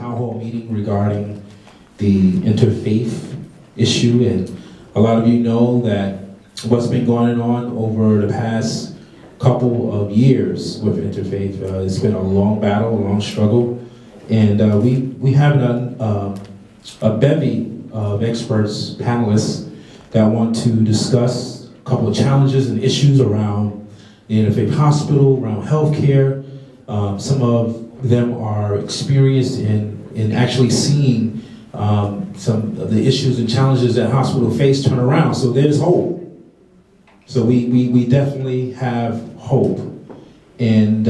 town hall meeting regarding the interfaith issue, and a lot of you know that what's been going on over the past couple of years with interfaith. It's been a long battle, a long struggle, and we have a bevy of experts, panelists, that want to discuss a couple of challenges and issues around the Interfaith Hospital, around healthcare. Some of them are experienced in actually seeing some of the issues and challenges that hospital face turn around. So there's hope. So we definitely have hope. And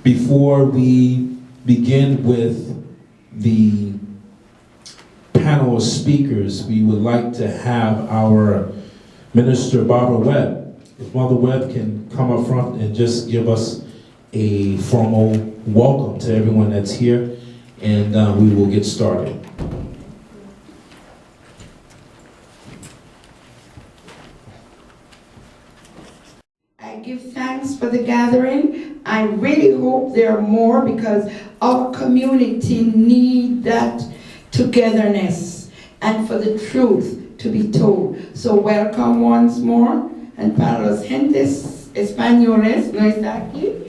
before we begin with the panel of speakers, we would like to have our Minister Barbara Webb. If Mother Webb can come up front and just give us a formal welcome to everyone that's here, and we will get started. I give thanks for the gathering. I really hope there are more, because our community need that togetherness and for the truth to be told. So welcome once more, and para los gentes españoles, ¿no está aquí?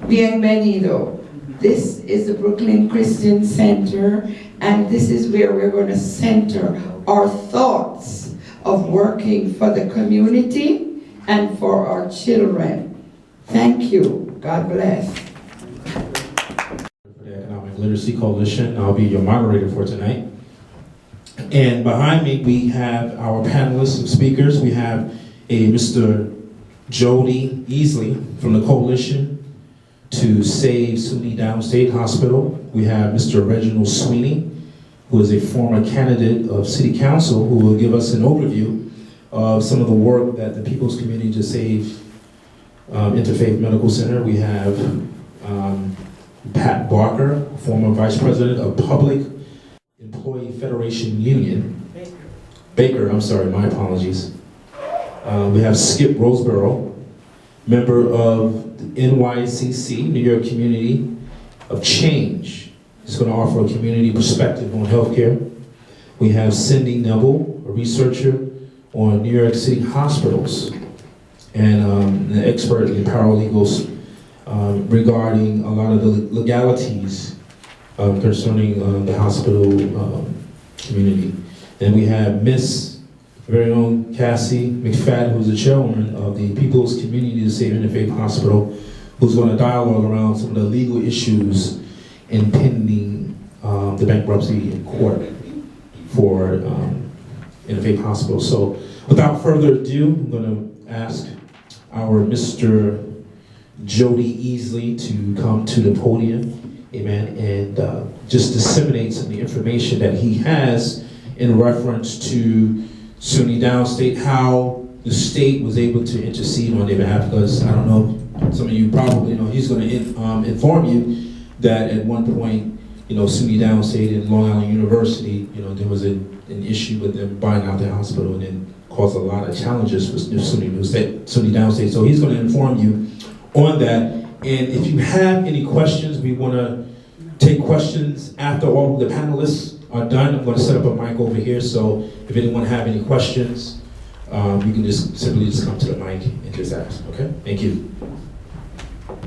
Bienvenido. This is the Brooklyn Christian Center, and this is where we're going to center our thoughts of working for the community and for our children. Thank you. God bless. For the Economic Literacy Coalition, I'll be your moderator for tonight. And behind me, we have our panelists and speakers. We have a Mr. Jody Easley from the Coalition to Save SUNY Downstate Hospital. We have Mr. Reginald Sweeney, who is a former candidate of City Council, who will give us an overview of some of the work that the People's Community to Save Interfaith Medical Center. We have Pat Barker, former Vice President of Public Employee Federation Union. Baker, I'm sorry, my apologies. We have Skip Roseborough, member of the NYCC, New York Community of Change. He's going to offer a community perspective on healthcare. We have Cindy Neville, a researcher on New York City hospitals, and an expert in paralegals regarding a lot of the legalities concerning the hospital community. Then we have Miss very own Cassie McFadden, who's the chairwoman of the People's Community to Save Interfaith Hospital, who's going to dialogue around some of the legal issues impending the bankruptcy in court for Interfaith Hospital. So without further ado, I'm going to ask our Mr. Jody Easley to come to the podium, amen, and just disseminate some of the information that he has in reference to SUNY Downstate, how the state was able to intercede on their behalf, because I don't know, some of you probably know, he's going to inform you that at one point, SUNY Downstate and Long Island University, there was an issue with them buying out their hospital, and it caused a lot of challenges for SUNY Downstate. So he's going to inform you on that. And if you have any questions, we want to take questions after all the panelists are done. I'm going to set up a mic over here, so if anyone have any questions, you can just simply come to the mic and just ask. Okay? Thank you. I'm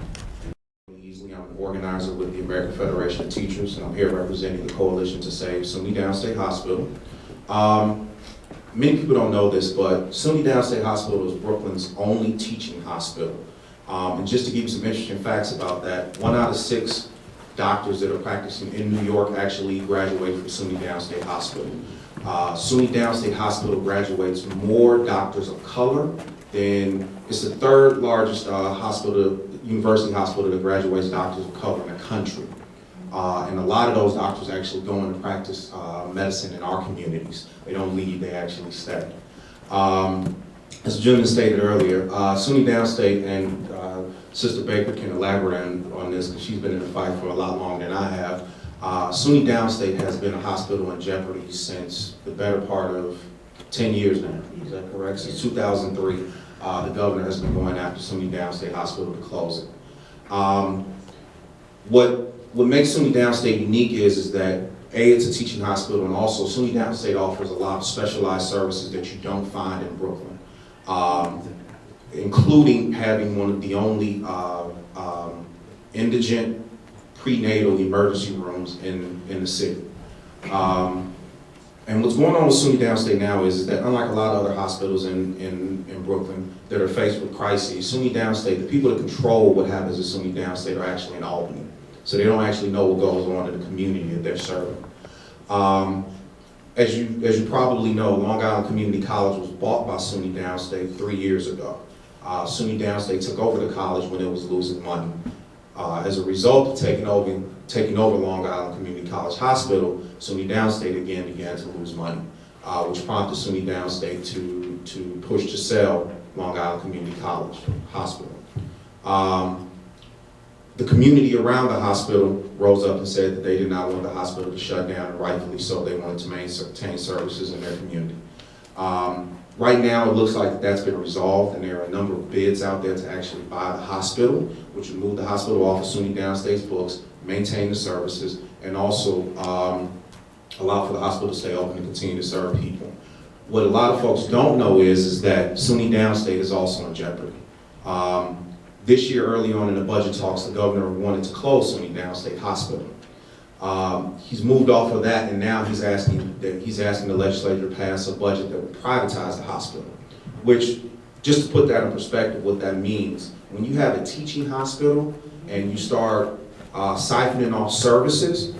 an organizer with the American Federation of Teachers, and I'm here representing the Coalition to Save SUNY Downstate Hospital. Many people don't know this, but SUNY Downstate Hospital is Brooklyn's only teaching hospital. And just to give you some interesting facts about that, 1 out of 6 doctors that are practicing in New York actually graduate from SUNY Downstate Hospital. SUNY Downstate Hospital graduates more doctors of color than, it's the 3rd largest university hospital that graduates doctors of color in the country. And a lot of those doctors actually go in to practice medicine in our communities. They don't leave, they actually stay. As the gentleman stated earlier, SUNY Downstate, and Sister Baker can elaborate on this because she's been in the fight for a lot longer than I have. SUNY Downstate has been a hospital in jeopardy since the better part of 10 years now. Is that correct? Since 2003, the governor has been going after SUNY Downstate Hospital to close it. What makes SUNY Downstate unique is that A, it's a teaching hospital, and also SUNY Downstate offers a lot of specialized services that you don't find in Brooklyn, including having one of the only indigent prenatal emergency rooms in the city. And what's going on with SUNY Downstate now is that unlike a lot of other hospitals in Brooklyn that are faced with crises, SUNY Downstate, the people that control what happens at SUNY Downstate are actually in Albany. So they don't actually know what goes on in the community that they're serving. As you probably know, Long Island Community College was bought by SUNY Downstate 3 years ago. SUNY Downstate took over the college when it was losing money. As a result of taking over Long Island Community College Hospital, SUNY Downstate again began to lose money, which prompted SUNY Downstate to push to sell Long Island Community College Hospital. The community around the hospital rose up and said that they did not want the hospital to shut down, and rightfully so. They wanted to maintain services in their community. Right now, it looks like that's been resolved, and there are a number of bids out there to actually buy the hospital, which would move the hospital off of SUNY Downstate's books, maintain the services, and also allow for the hospital to stay open and continue to serve people. What a lot of folks don't know is that SUNY Downstate is also in jeopardy. This year, early on in the budget talks, the governor wanted to close SUNY Downstate Hospital. He's moved off of that, and now he's asking the legislature to pass a budget that would privatize the hospital. Which, just to put that in perspective, what that means, when you have a teaching hospital and you start siphoning off services,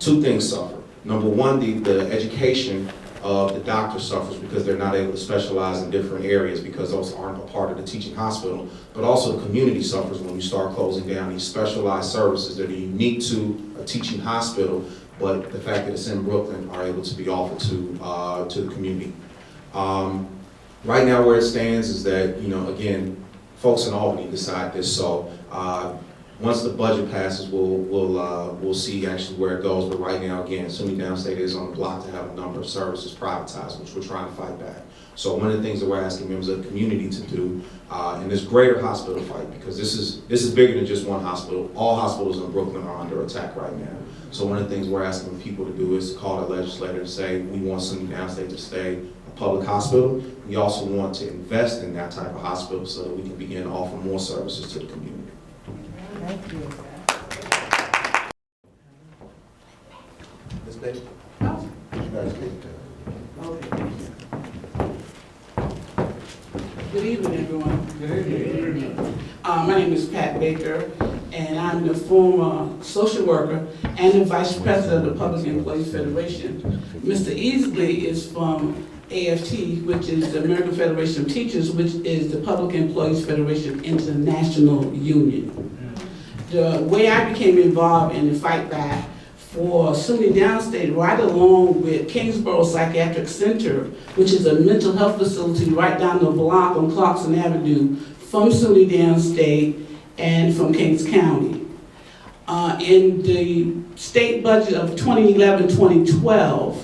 two things suffer. Number one, the education of the doctor suffers because they're not able to specialize in different areas because those aren't a part of the teaching hospital. But also the community suffers when you start closing down these specialized services that are unique to a teaching hospital, but the fact that it's in Brooklyn are able to be offered to the community. Right now where it stands is that, again, folks in Albany decide this, so once the budget passes, we'll see actually where it goes. But right now, again, SUNY Downstate is on the block to have a number of services privatized, which we're trying to fight back. So one of the things that we're asking members of the community to do in this greater hospital fight, because this is bigger than just one hospital. All hospitals in Brooklyn are under attack right now. So one of the things we're asking people to do is to call the legislator and say we want SUNY Downstate to stay a public hospital. We also want to invest in that type of hospital so that we can begin to offer more services to the community. Thank you. Ms. Bailey? Oh. You guys take Okay. Good evening, everyone. Good evening. My name is Pat Baker, and I'm the former social worker and the vice president of the Public Employees Federation. Mr. Easley is from AFT, which is the American Federation of Teachers, which is the Public Employees Federation International Union. The way I became involved in the fight back for SUNY Downstate, right along with Kingsborough Psychiatric Center, which is a mental health facility right down the block on Clarkson Avenue from SUNY Downstate and from Kings County. In the state budget of 2011-2012,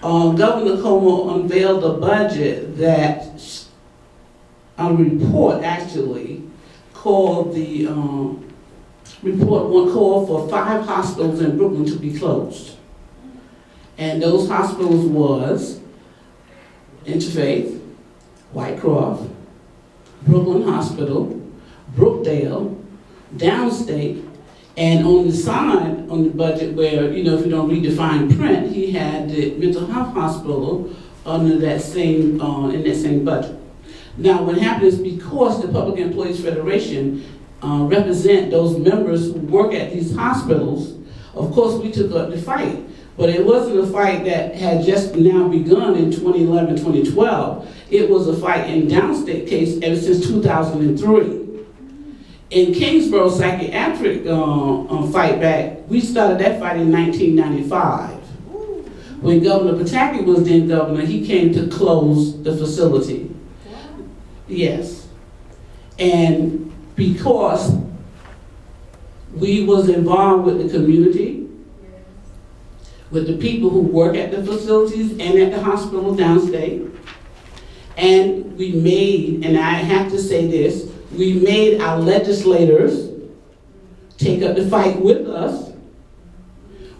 Governor Como unveiled a budget that, a report actually, called the report one call for 5 hospitals in Brooklyn to be closed. And those hospitals was Interfaith, Whitecroft, Brooklyn Hospital, Brookdale, Downstate, and on the side, on the budget where, if you don't read the fine print, he had the mental health hospital under that same, in that same budget. Now what happened is because the Public Employees Federation represent those members who work at these hospitals, of course we took up the fight. But it wasn't a fight that had just now begun in 2011-2012. It was a fight in Downstate case ever since 2003. In Kingsborough Psychiatric fight back, we started that fight in 1995. When Governor Pataki was then governor, he came to close the facility. Yes. And because we was involved with the community, with the people who work at the facilities and at the hospital downstate, and we made, and I have to say this, we made our legislators take up the fight with us,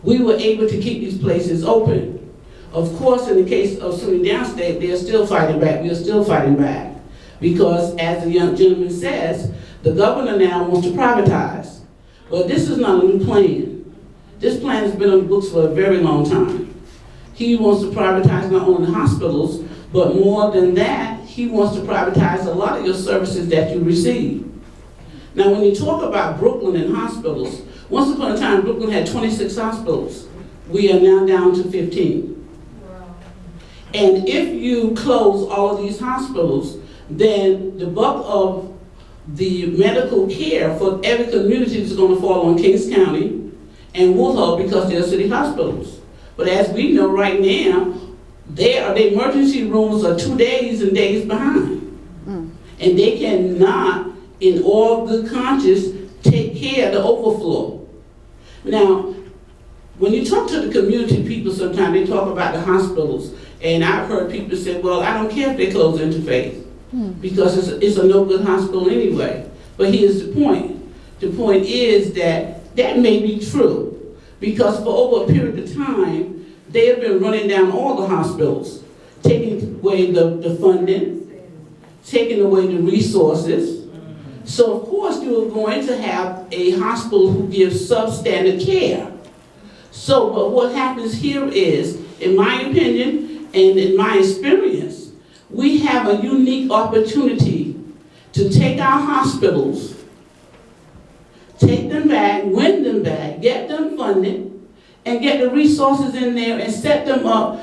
we were able to keep these places open. Of course, in the case of SUNY Downstate, they're still fighting back. We are still fighting back. Because, as the young gentleman says, the governor now wants to privatize. Well, this is not a new plan. This plan has been on the books for a very long time. He wants to privatize not only hospitals, but more than that, he wants to privatize a lot of your services that you receive. Now, when you talk about Brooklyn and hospitals, once upon a time, Brooklyn had 26 hospitals. We are now down to 15. And if you close all of these hospitals, then the buck of the medical care for every community is going to fall on Kings County and Woodhull because they're city hospitals. But as we know right now, the emergency rooms are 2 days and days behind. And they cannot, in all good conscience, take care of the overflow. Now, when you talk to the community people sometimes, they talk about the hospitals. And I've heard people say, well, I don't care if they close Interfaith because it's a no good hospital anyway. But here's the point. The point is that may be true because for over a period of time, they have been running down all the hospitals, taking away the funding, taking away the resources. So of course you are going to have a hospital who gives substandard care. So, but what happens here is, in my opinion, and in my experience, we have a unique opportunity to take our hospitals, take them back, win them back, get them funded, and get the resources in there and set them up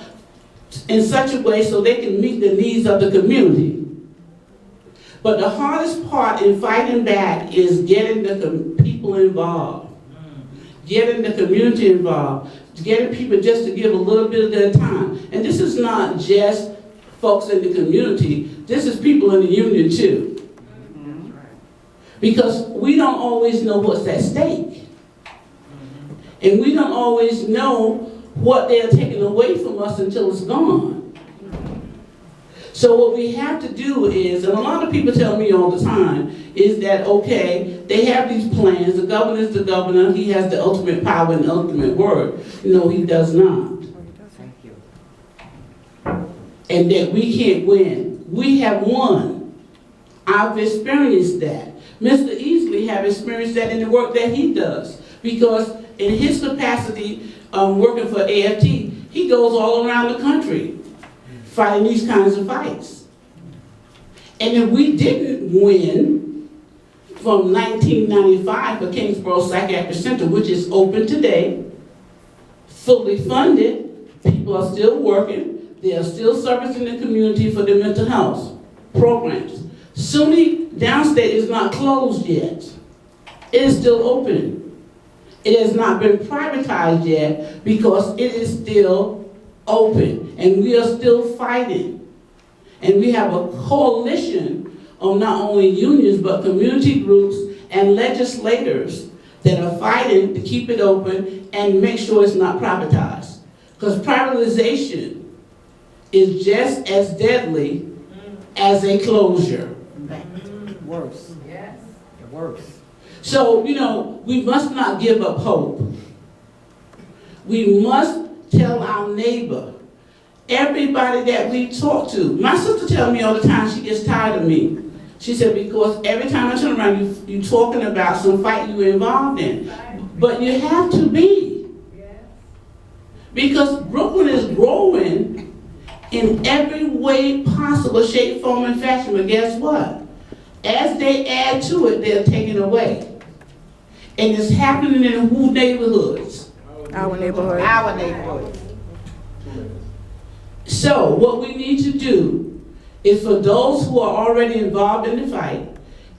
in such a way so they can meet the needs of the community. But the hardest part in fighting back is getting the people involved, getting the community involved, getting people just to give a little bit of their time. And this is not just folks in the community, this is people in the union too. Because we don't always know what's at stake. And we don't always know what they're taking away from us until it's gone. So what we have to do is, and a lot of people tell me all the time, is that, okay, they have these plans, the governor is the governor, he has the ultimate power and the ultimate word. No, he does not. And that we can't win. We have won. I've experienced that. Mr. Easley have experienced that in the work that he does. Because in his capacity working for AFT, he goes all around the country fighting these kinds of fights. And if we didn't win from 1995 for Kingsborough Psychiatric Center, which is open today, fully funded, people are still working, they are still servicing the community for their mental health programs. SUNY Downstate is not closed yet. It is still open. It has not been privatized yet because it is still open, and we are still fighting. And we have a coalition of not only unions, but community groups and legislators that are fighting to keep it open and make sure it's not privatized. Because privatization is just as deadly as a closure. Worse. Yes. Worse. So, we must not give up hope. We must tell our neighbor, everybody that we talk to. My sister tells me all the time she gets tired of me. She said, because every time I turn around, you talking about some fight you were involved in. But you have to be. Because Brooklyn is growing in every way possible, shape, form, and fashion. But guess what? As they add to it, they're taking away. And it's happening in who neighborhoods? Our neighborhood. Our neighborhood. So what we need to do is for those who are already involved in the fight,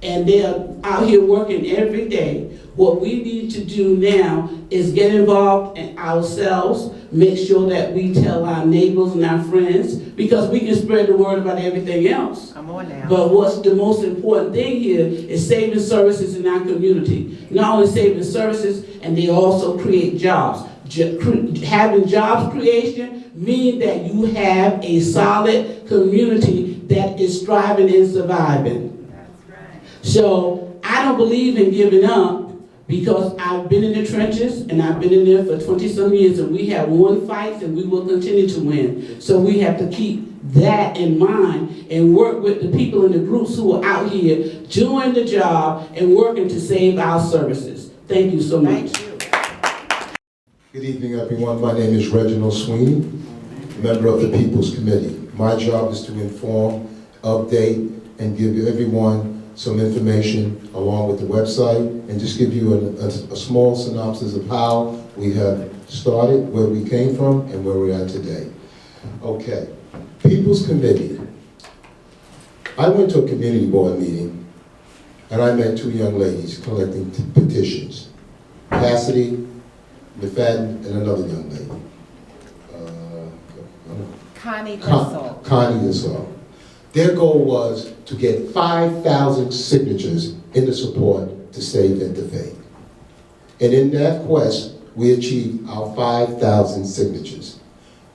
and they're out here working every day, what we need to do now is get involved in ourselves, make sure that we tell our neighbors and our friends, because we can spread the word about everything else. Come on now. But what's the most important thing here is saving services in our community. Not only saving services, and they also create jobs. Having jobs creation means that you have a solid community that is thriving and surviving. That's right. So I don't believe in giving up, Because I've been in the trenches and I've been in there for 20-some years, and we have won fights and we will continue to win. So we have to keep that in mind and work with the people in the groups who are out here doing the job and working to save our services. Thank you so much. Good evening, everyone. My name is Reginald Sweeney, member of the People's Committee. My job is to inform, update, and give everyone some information along with the website, and just give you a small synopsis of how we have started, where we came from, and where we're at today. Okay, People's Committee. I went to a community board meeting, and I met two young ladies collecting petitions. Cassidy McFadden and another young lady. Connie Gassol. Connie Gassol. Their goal was to get 5,000 signatures in the support to save Interfaith. And in that quest, we achieved our 5,000 signatures.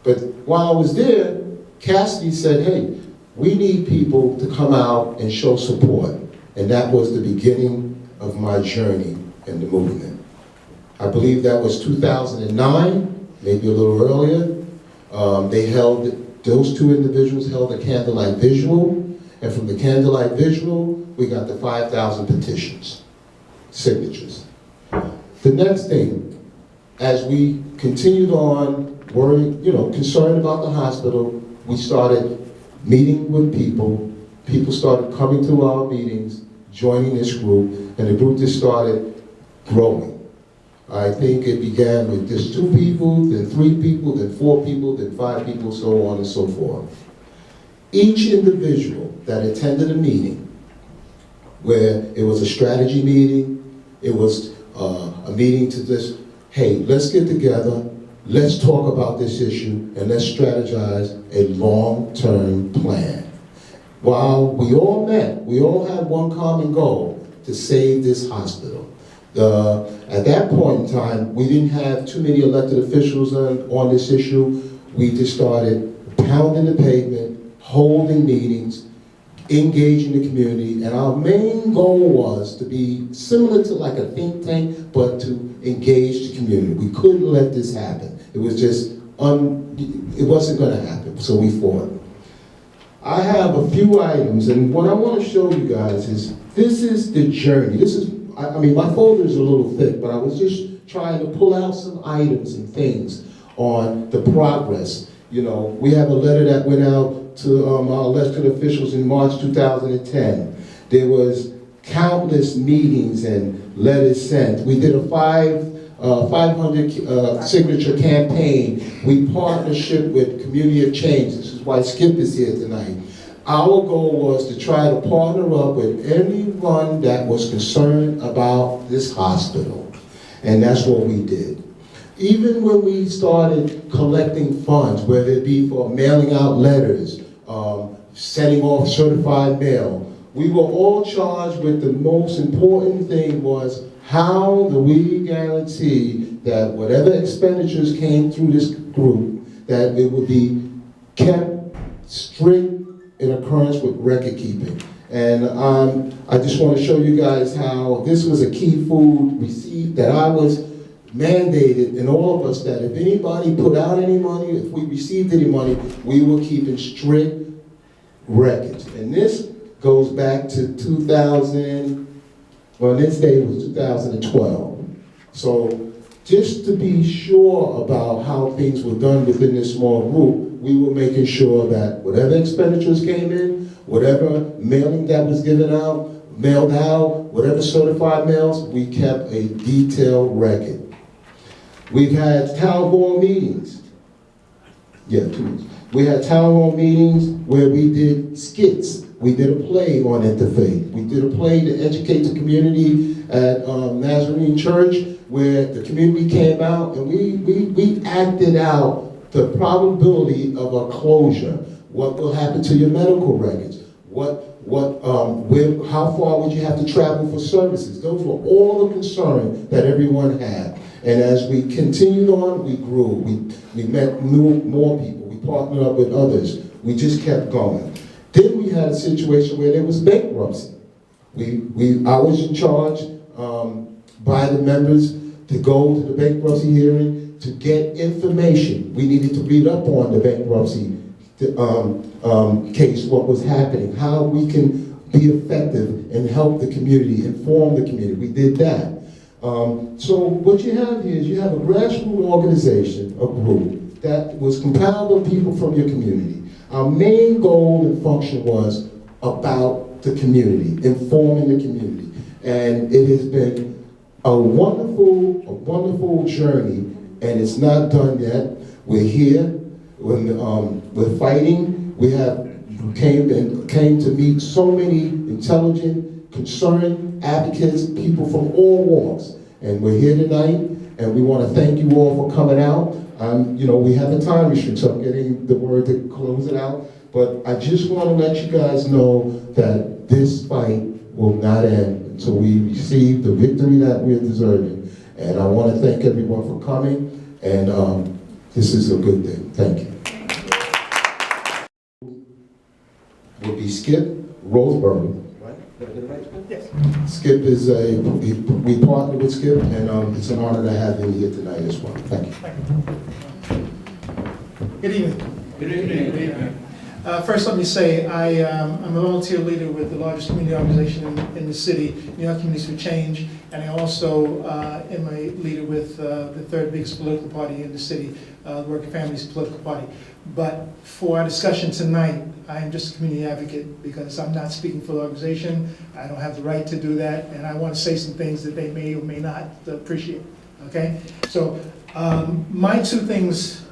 But while I was there, Cassidy said, hey, we need people to come out and show support. And that was the beginning of my journey in the movement. I believe that was 2009, maybe a little earlier. Those two individuals held a candlelight visual, and from the candlelight visual, we got the 5,000 petitions, signatures. The next thing, as we continued on, worried, concerned about the hospital, we started meeting with people. People started coming to our meetings, joining this group, and the group just started growing. I think it began with just 2 people, then 3 people, then 4 people, then 5 people, so on and so forth. Each individual that attended a meeting, where it was a strategy meeting, it was a meeting to just, hey, let's get together, let's talk about this issue, and let's strategize a long-term plan. While we all met, we all had one common goal, to save this hospital. At that point in time, we didn't have too many elected officials on this issue. We just started pounding the pavement, holding meetings, engaging the community, and our main goal was to be similar to like a think tank, but to engage the community. We couldn't let this happen. It was just, it wasn't gonna happen, so we fought. I have a few items, and what I wanna show you guys is, this is the journey. I mean, my folder is a little thick, but I was just trying to pull out some items and things on the progress. We have a letter that went out to our elected officials in March 2010. There was countless meetings and letters sent. We did a 500 signature campaign. We partnership with Community of Change. This is why Skip is here tonight. Our goal was to try to partner up with anyone that was concerned about this hospital. And that's what we did. Even when we started collecting funds, whether it be for mailing out letters, setting off certified mail, we were all charged with the most important thing was, how do we guarantee that whatever expenditures came through this group, that it would be kept strict in accordance with record keeping. And I just want to show you guys how this was a key food receipt that I was mandated in all of us, that if anybody put out any money, if we received any money, we were keeping strict records. And this goes back to 2000, well, this day was 2012. So just to be sure about how things were done within this small group, we were making sure that whatever expenditures came in, whatever mailing that was given out, mailed out, whatever certified mails, we kept a detailed record. We've had town hall meetings. Yeah, 2 weeks. We had town hall meetings where we did skits. We did a play on Interfaith. We did a play to educate the community at Nazarene Church, where the community came out and we acted out the probability of a closure. What will happen to your medical records? How far would you have to travel for services? Those were all the concerns that everyone had. And as we continued on, we grew. We met more people. We partnered up with others. We just kept going. Then we had a situation where there was bankruptcy. I was in charge by the members to go to the bankruptcy hearing to get information. We needed to read up on the bankruptcy case, what was happening, how we can be effective and help the community, inform the community. We did that. So what you have here is you have a grassroots organization, a group, that was compiled of people from your community. Our main goal and function was about the community, informing the community. And it has been a wonderful journey, and it's not done yet. We're here, we're fighting. We have came to meet so many intelligent, concerned advocates, people from all walks. And we're here tonight, and we want to thank you all for coming out. We have a time restriction, so I'm getting the word to close it out. But I just want to let you guys know that this fight will not end until we receive the victory that we're deserving. And I want to thank everyone for coming, and this is a good thing. Thank you. Will be Skip Roseborough. Yes. Skip is we partnered with Skip, and it's an honor to have him here tonight as well. Thank you. Good evening. Good evening. Good evening. First, let me say I'm a volunteer leader with the largest community organization in the city, New York Communities for Change, and I also am a leader with the third biggest political party in the city, the Working Families Political Party. But for our discussion tonight, I am just a community advocate because I'm not speaking for the organization. I don't have the right to do that, and I want to say some things that they may or may not appreciate. Okay? So my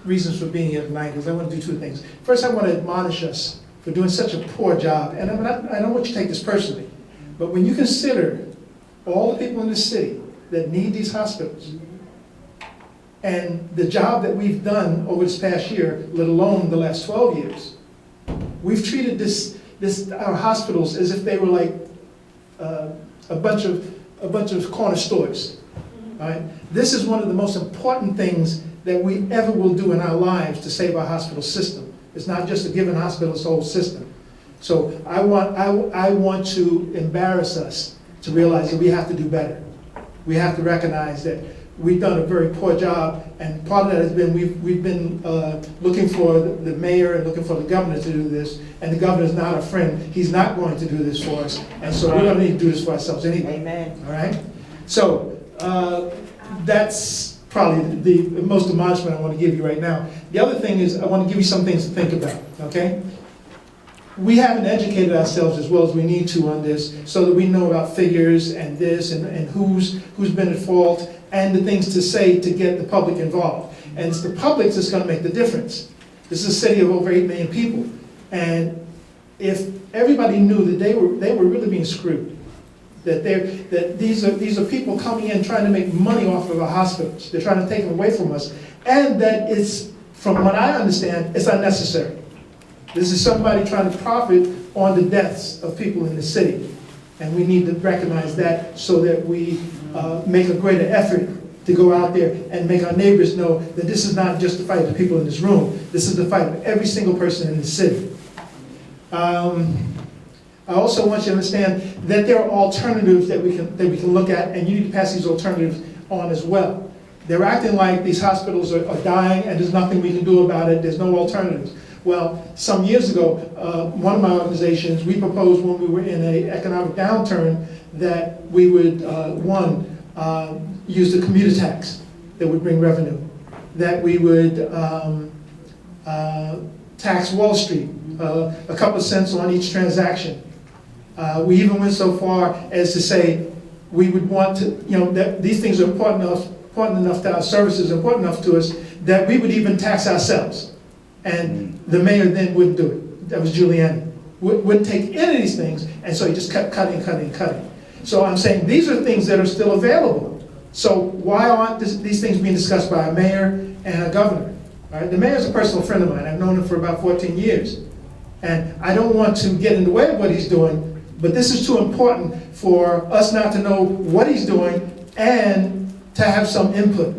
reasons for being here tonight is I want to do two things. First, I want to admonish us for doing such a poor job, and I don't want you to take this personally, but when you consider all the people in this city that need these hospitals, and the job that we've done over this past year, let alone the last 12 years, we've treated our hospitals as if they were like a bunch of corner stores. Right? This is one of the most important things that we ever will do in our lives to save our hospital system. It's not just a given hospital, it's a whole system. So I want to embarrass us to realize that we have to do better. We have to recognize that we've done a very poor job, and part of that has been we've been looking for the mayor and looking for the governor to do this, and the governor is not a friend. He's not going to do this for us, and so we're going to need to do this for ourselves anyway. Amen. All right? So that's probably the most admonishment I want to give you right now. The other thing is I want to give you some things to think about, okay? We haven't educated ourselves as well as we need to on this so that we know about figures and this and who's been at fault and the things to say to get the public involved. And it's the public that's going to make the difference. This is a city of over 8 million people. And if everybody knew that they were really being screwed, that these are people coming in trying to make money off of our hospitals. They're trying to take them away from us. And that it's, from what I understand, it's unnecessary. This is somebody trying to profit on the deaths of people in the city. And we need to recognize that so that we make a greater effort to go out there and make our neighbors know that this is not just the fight of the people in this room. This is the fight of every single person in the city. I also want you to understand that there are alternatives that we can look at, and you need to pass these alternatives on as well. They're acting like these hospitals are dying and there's nothing we can do about it, there's no alternatives. Well, some years ago, one of my organizations, we proposed when we were in an economic downturn that we would, use the commuter tax that would bring revenue, that we would tax Wall Street, a couple of cents on each transaction. We even went so far as to say we would want to, that these things are important enough to our services, important enough to us, that we would even tax ourselves. And the mayor then wouldn't do it. That was Giuliani. Wouldn't take any of these things, and so he just kept cutting. So I'm saying these are things that are still available. So why aren't these things being discussed by a mayor and a governor? All right? The mayor's a personal friend of mine. I've known him for about 14 years. And I don't want to get in the way of what he's doing, but this is too important for us not to know what he's doing and to have some input.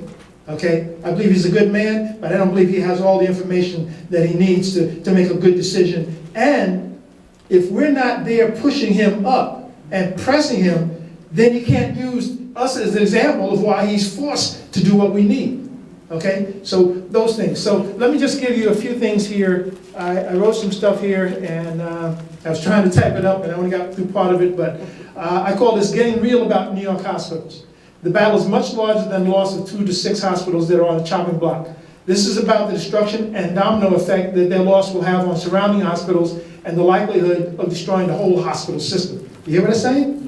Okay? I believe he's a good man, but I don't believe he has all the information that he needs to make a good decision. And if we're not there pushing him up and pressing him, then he can't use us as an example of why he's forced to do what we need. Okay, so those things. So let me just give you a few things here. I wrote some stuff here, and I was trying to type it up, and I only got through part of it, but I call this Getting Real About New York Hospitals. The battle is much larger than the loss of 2 to 6 hospitals that are on the chopping block. This is about the destruction and domino effect that their loss will have on surrounding hospitals and the likelihood of destroying the whole hospital system. You hear what I'm saying?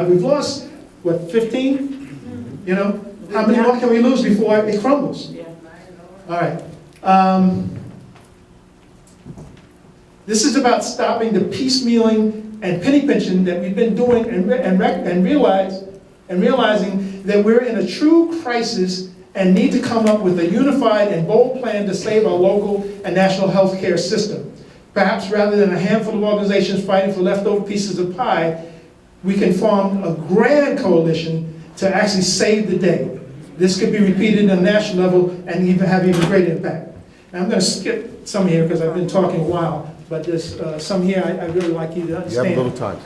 We've lost, what, 15? You know, how many more can we lose before it crumbles? All right. This is about stopping the piecemealing and penny pinching that we've been doing and realizing that we're in a true crisis and need to come up with a unified and bold plan to save our local and national health care system. Perhaps rather than a handful of organizations fighting for leftover pieces of pie, we can form a grand coalition to actually save the day. This could be repeated on a national level and even have even greater impact. Now I'm going to skip some here because I've been talking a while, but there's some here I really like you to understand. You have a little time.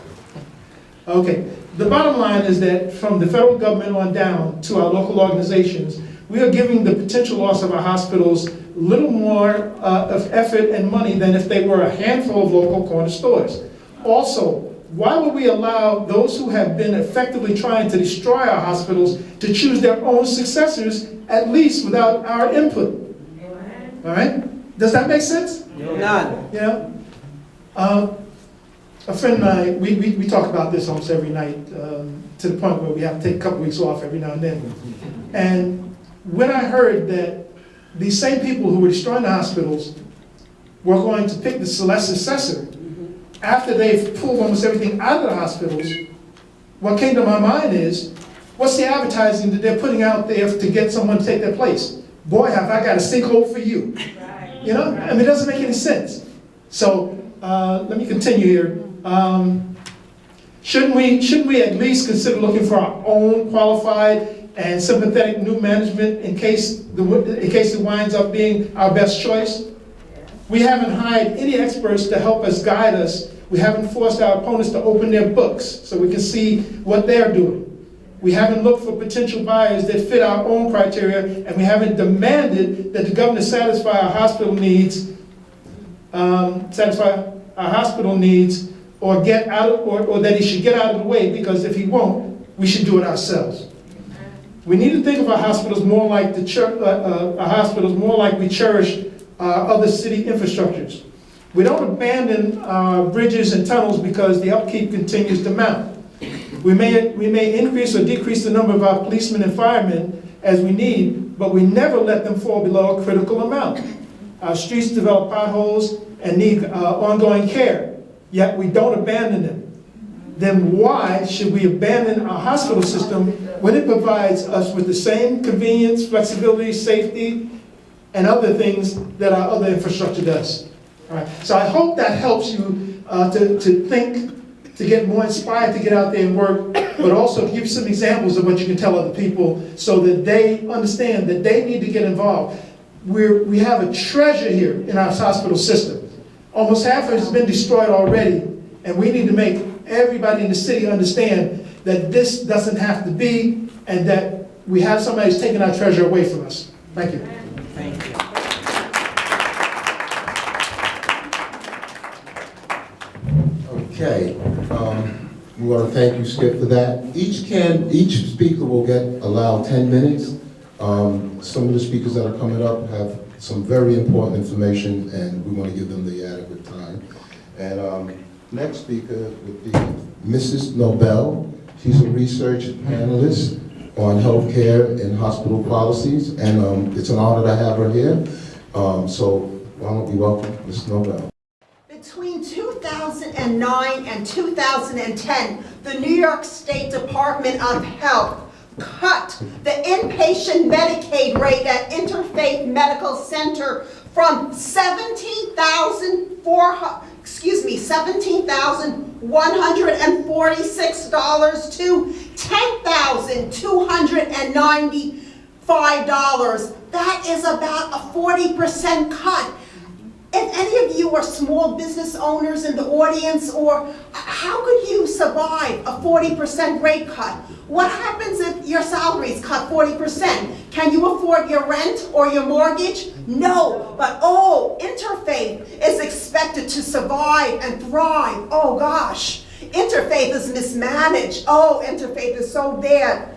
Okay, the bottom line is that from the federal government on down to our local organizations, we are giving the potential loss of our hospitals little more of effort and money than if they were a handful of local corner stores. Also, why would we allow those who have been effectively trying to destroy our hospitals to choose their own successors, at least without our input? All right? Does that make sense? None. Yeah. A friend and I, we talk about this almost every night, to the point where we have to take a couple weeks off every now and then. And when I heard that these same people who were destroying the hospitals were going to pick the successor after they've pulled almost everything out of the hospitals, what came to my mind is, what's the advertising that they're putting out there to get someone to take their place? Boy, have I got a sinkhole for you. You know, I mean, it doesn't make any sense. So let me continue here. Shouldn't we at least consider looking for our own qualified and sympathetic new management in case it winds up being our best choice? We haven't hired any experts to help us guide us. We haven't forced our opponents to open their books so we can see what they're doing. We haven't looked for potential buyers that fit our own criteria, and we haven't demanded that the governor satisfy our hospital needs, or get out of, or that he should get out of the way, because if he won't, we should do it ourselves. We need to think of our hospitals more like we cherish other city infrastructures. We don't abandon bridges and tunnels because the upkeep continues to mount. We may increase or decrease the number of our policemen and firemen as we need, but we never let them fall below a critical amount. Our streets develop potholes and need ongoing care, yet we don't abandon them. Then why should we abandon our hospital system when it provides us with the same convenience, flexibility, safety, and other things that our other infrastructure does? All right. So I hope that helps you to think, to get more inspired to get out there and work, but also to give you some examples of what you can tell other people so that they understand that they need to get involved. We have a treasure here in our hospital system. Almost half of it has been destroyed already, and we need to make everybody in the city understand that this doesn't have to be, and that we have somebody who's taking our treasure away from us. Thank you. Thank you. Okay, we want to thank you, Skip, for that. Each speaker will allow 10 minutes. Some of the speakers that are coming up have some very important information, and we want to give them the adequate time. And next speaker would be Mrs. Nobel. She's a research panelist on healthcare and hospital policies, and it's an honor to have her here. So why don't we welcome Ms. Nobel. Between 2009 and 2010, the New York State Department of Health cut the inpatient Medicaid rate at Interfaith Medical Center from $17,146 to $10,295. That is about a 40% cut. If any of you are small business owners in the audience, or how could you survive a 40% rate cut? What happens if your salary is cut 40%? Can you afford your rent or your mortgage? No, but oh, Interfaith is expected to survive and thrive. Oh gosh, Interfaith is mismanaged. Oh, Interfaith is so bad.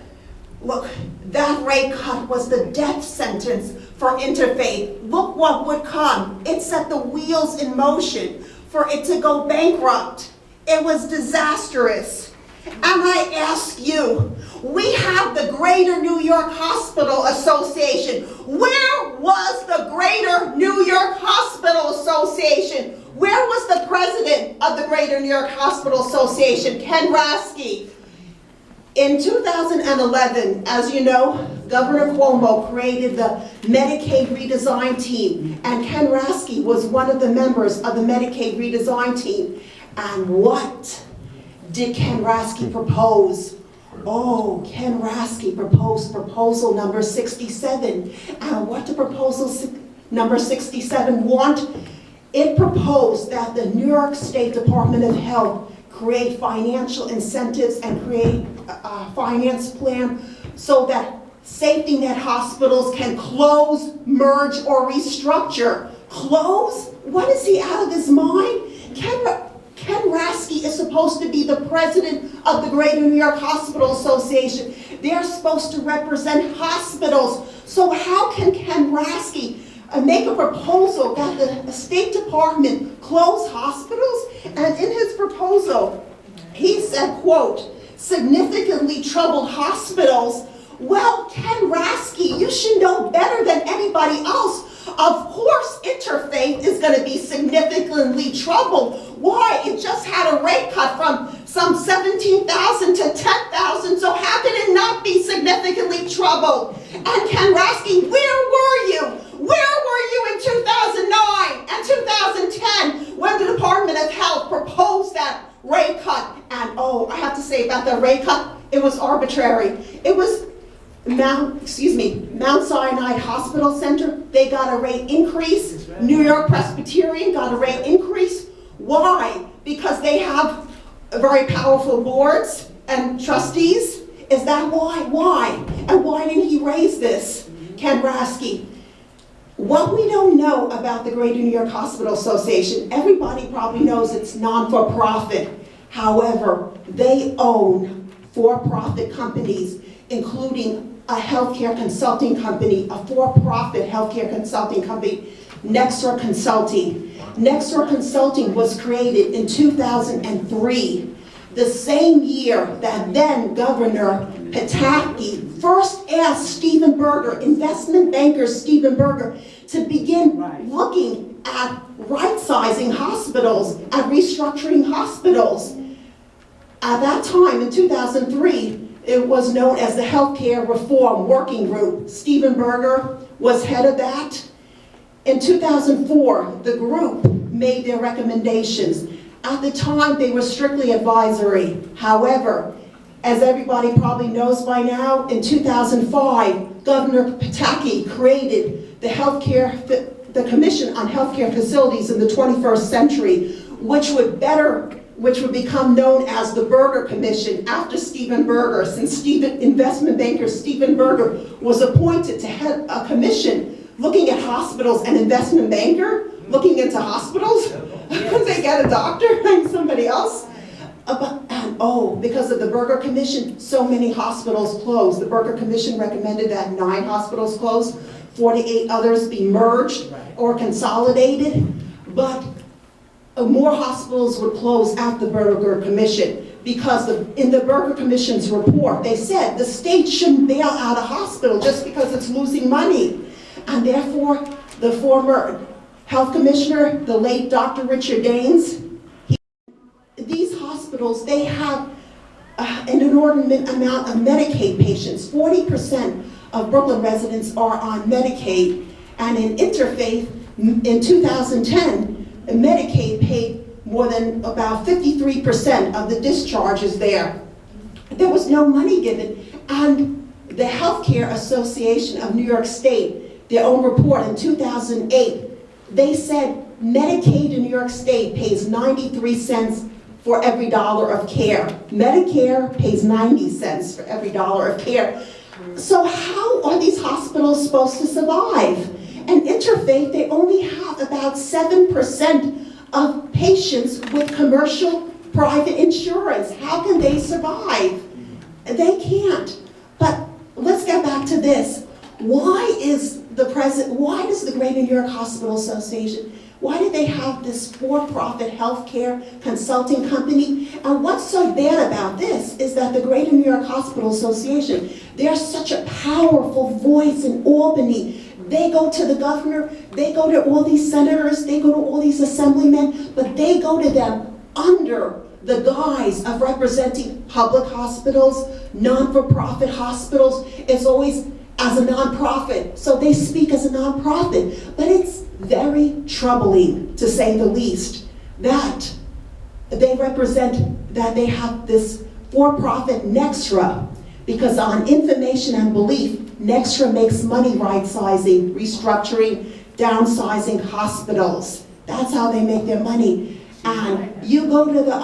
Look, that rate cut was the death sentence for Interfaith. Look what would come. It set the wheels in motion for it to go bankrupt. It was disastrous. And I ask you, we have the Greater New York Hospital Association. Where was the Greater New York Hospital Association? Where was the president of the Greater New York Hospital Association, Ken Rasky? In 2011, as you know, Governor Cuomo created the Medicaid redesign team, and Ken Rasky was one of the members of the Medicaid redesign team. And what did Ken Rasky propose? Oh, Ken Rasky proposed proposal number 67. And what did proposal number 67 want? It proposed that the New York State Department of Health create financial incentives and create a finance plan so that safety net hospitals can close, merge, or restructure. Close? What is he out of his mind? Ken Rasky is supposed to be the president of the Greater New York Hospital Association. They're supposed to represent hospitals. So how can Ken Rasky make a proposal that the State Department close hospitals? And in his proposal, he said, quote, significantly troubled hospitals. Well, Ken Rasky, you should know better than anybody else. Of course, Interfaith is going to be significantly troubled. Why? It just had a rate cut from some 17,000 to 10,000, so how can it not be significantly troubled? And Ken Rasky, where were you? Where were you in 2009 and 2010 when the Department of Health proposed that rate cut? And oh, I have to say about the rate cut, it was arbitrary. It was Mount Sinai Hospital Center, they got a rate increase. New York Presbyterian got a rate increase. Why? Because they have very powerful boards and trustees. Is that why? Why? And why didn't he raise this, Ken Rasky? What we don't know about the Greater New York Hospital Association, everybody probably knows it's non-for-profit. However, they own for-profit companies, including a healthcare consulting company, a for-profit healthcare consulting company, Nexor Consulting. Nexor Consulting was created in 2003, the same year that then Governor Pataki first asked Stephen Berger, investment banker Stephen Berger, to begin looking at right-sizing hospitals and restructuring hospitals. At that time, in 2003, it was known as the Healthcare Reform Working Group. Stephen Berger was head of that. In 2004, the group made their recommendations. At the time, they were strictly advisory. However, as everybody probably knows by now, in 2005, Governor Pataki created the Commission on Healthcare Facilities in the 21st Century, which would become known as the Berger Commission after Stephen Berger, since investment banker Stephen Berger was appointed to head a commission looking at hospitals, and investment banker looking into hospitals. Couldn't they get a doctor like somebody else? Because of the Berger Commission, so many hospitals closed. The Berger Commission recommended that 9 hospitals close, 48 others be merged or consolidated, but more hospitals would close at the Berger Commission because in the Berger Commission's report, they said the state shouldn't bail out a hospital just because it's losing money. And therefore, the former health commissioner, the late Dr. Richard Daines, these hospitals, they have an inordinate amount of Medicaid patients. 40% of Brooklyn residents are on Medicaid. And in Interfaith, in 2010, Medicaid paid more than about 53% of the discharges there. There was no money given. And the Healthcare Association of New York State, their own report in 2008, they said Medicaid in New York State pays 93 cents for every dollar of care. Medicare pays 90 cents for every dollar of care. So how are these hospitals supposed to survive? And Interfaith, they only have about 7% of patients with commercial private insurance. How can they survive? They can't. But let's get back to this. Why does the Greater New York Hospital Association, why do they have this for-profit healthcare consulting company? And what's so bad about this is that the Greater New York Hospital Association, they're such a powerful voice in Albany. They go to the governor, they go to all these senators, they go to all these assemblymen, but they go to them under the guise of representing public hospitals, non-for-profit hospitals. It's always as a nonprofit, so they speak as a nonprofit. But it's very troubling, to say the least, that they represent, that they have this for-profit Nextra, because on information and belief, Nextra makes money right-sizing, restructuring, downsizing hospitals. That's how they make their money. And you go to the,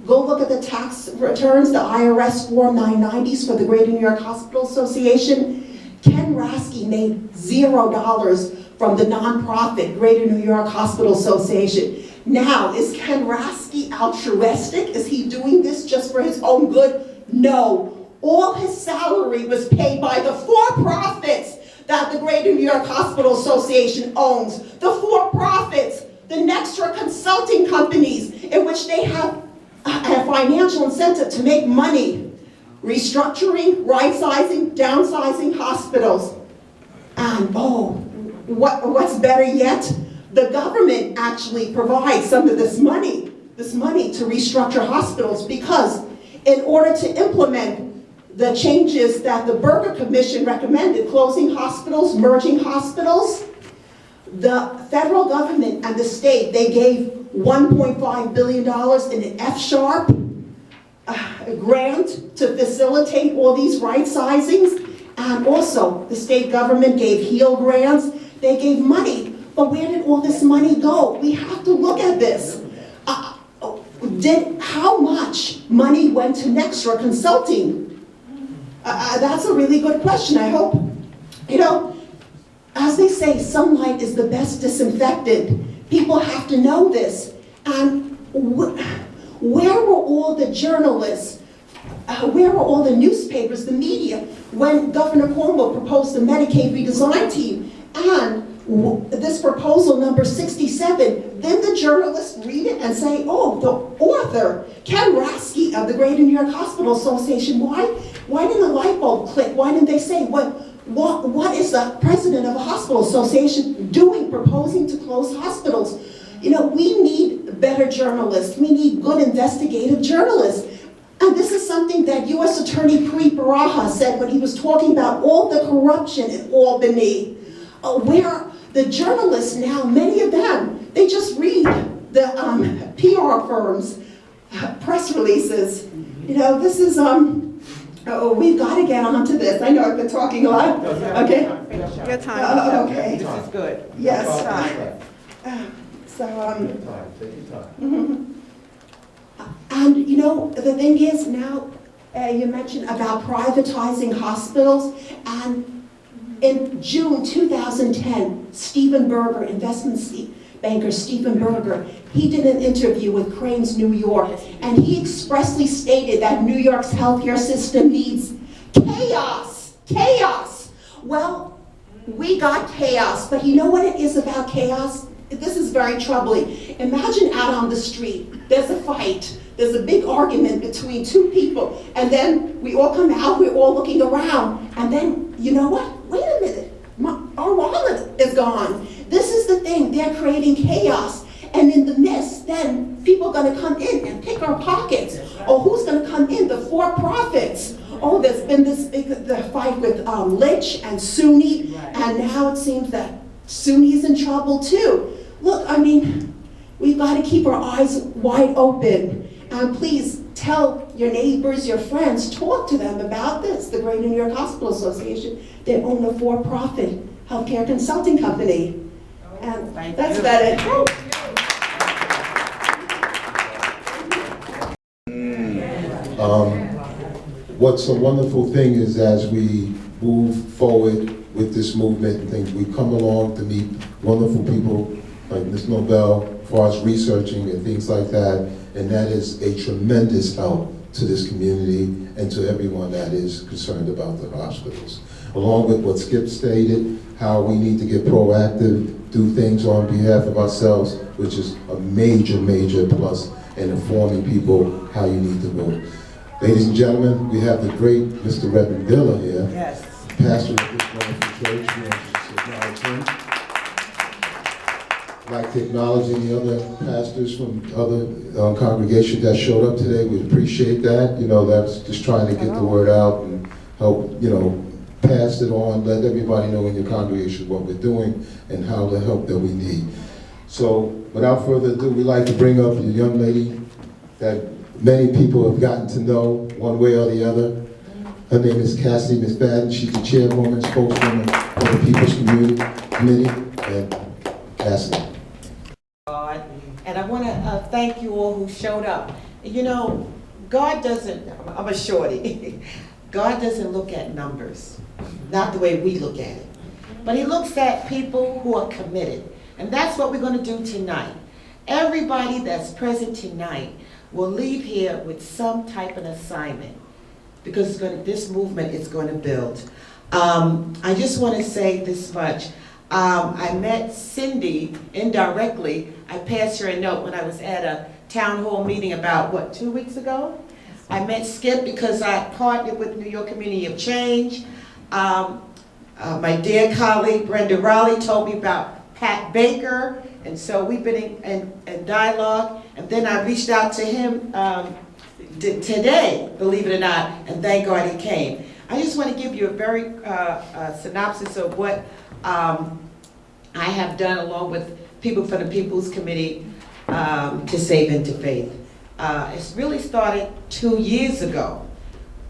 go look at the tax returns, the IRS Form 990s for the Greater New York Hospital Association. Ken Rasky made $0 from the nonprofit Greater New York Hospital Association. Now, is Ken Rasky altruistic? Is he doing this just for his own good? No. All his salary was paid by the for-profits that the Greater New York Hospital Association owns. The for-profits, the Nextra consulting companies in which they have a financial incentive to make money. Restructuring, right-sizing, downsizing hospitals. And what's better yet? The government actually provides some of this money to restructure hospitals, because in order to implement the changes that the Berger Commission recommended, closing hospitals, merging hospitals, the federal government and the state, they gave $1.5 billion in an F-sharp grant to facilitate all these right-sizings. And also, the state government gave HEAL grants. They gave money. But where did all this money go? We have to look at this. How much money went to Nextra Consulting? That's a really good question. I hope, as they say, sunlight is the best disinfectant. People have to know this. And where were all the journalists? Where were all the newspapers, the media, when Governor Cuomo proposed the Medicaid redesign team? And this proposal number 67, then the journalists read it and say, oh, the author, Ken Rasky of the Greater New York Hospital Association, why didn't the light bulb click? Why didn't they say, what is the president of a hospital association doing, proposing to close hospitals? We need better journalists. We need good investigative journalists. And this is something that U.S. Attorney Preet Baraha said when he was talking about all the corruption in Albany, where the journalists now, many of them, they just read the PR firms' press releases. This is, we've got to get onto this. I know I've been talking a lot. Okay? Your time. Okay. This is good. Yes. Take your time. And the thing is now, you mentioned about privatizing hospitals, and in June 2010, Stephen Berger, investment banker Stephen Berger, he did an interview with Cranes New York, and he expressly stated that New York's healthcare system needs chaos. Chaos. Well, we got chaos, but you know what it is about chaos? This is very troubling. Imagine out on the street, there's a fight, there's a big argument between two people, and then we all come out, we're all looking around, and then, you know what? Wait a minute, our wallet is gone. This is the thing, they're creating chaos. And in the midst, then people are gonna come in and pick our pockets. Or who's gonna come in? The for-profits. Oh, there's been this big fight with Litch and SUNY, and now it seems that SUNY's in trouble too. Look, we've got to keep our eyes wide open. And please tell your neighbors, your friends, talk to them about this. The Greater New York Hospital Association, they own a for-profit healthcare consulting company. And that's about it. What's a wonderful thing is as we move forward with this movement and things, we come along to meet wonderful people like Ms. Nobel, as far as researching and things like that, and that is a tremendous help to this community and to everyone that is concerned about the hospitals. Along with what Skip stated, how we need to get proactive, do things on behalf of ourselves, which is a major, major plus in informing people how you need to vote. Ladies and gentlemen, we have the great Mr. Reverend Diller here. Yes. Pastor of this wonderful church. We want to just acknowledge him. I'd like to acknowledge any other pastors from other congregations that showed up today. We appreciate that. You know, that's just trying to get the word out and help, you know, pass it on, let everybody know in your congregation what we're doing and how the help that we need. So, without further ado, we'd like to bring up a young lady that many people have gotten to know one way or the other. Her name is Cassidy McFadden. She's the chairwoman, spokeswoman of the People's Committee. And Cassidy. And I want to thank you all who showed up. You know, God doesn't, I'm a shorty, God doesn't look at numbers, not the way we look at it. But he looks at people who are committed. And that's what we're going to do tonight. Everybody that's present tonight will leave here with some type of assignment because this movement is going to build. I just want to say this much. I met Cindy indirectly. I passed her a note when I was at a town hall meeting about, 2 weeks ago? I met Skip because I partnered with New York Community of Change. My dear colleague Brenda Raleigh told me about Pat Baker, and so we've been in dialogue. And then I reached out to him today, believe it or not, and thank God he came. I just want to give you a very synopsis of what I have done along with people from the People's Committee to Save Interfaith. It's really started 2 years ago.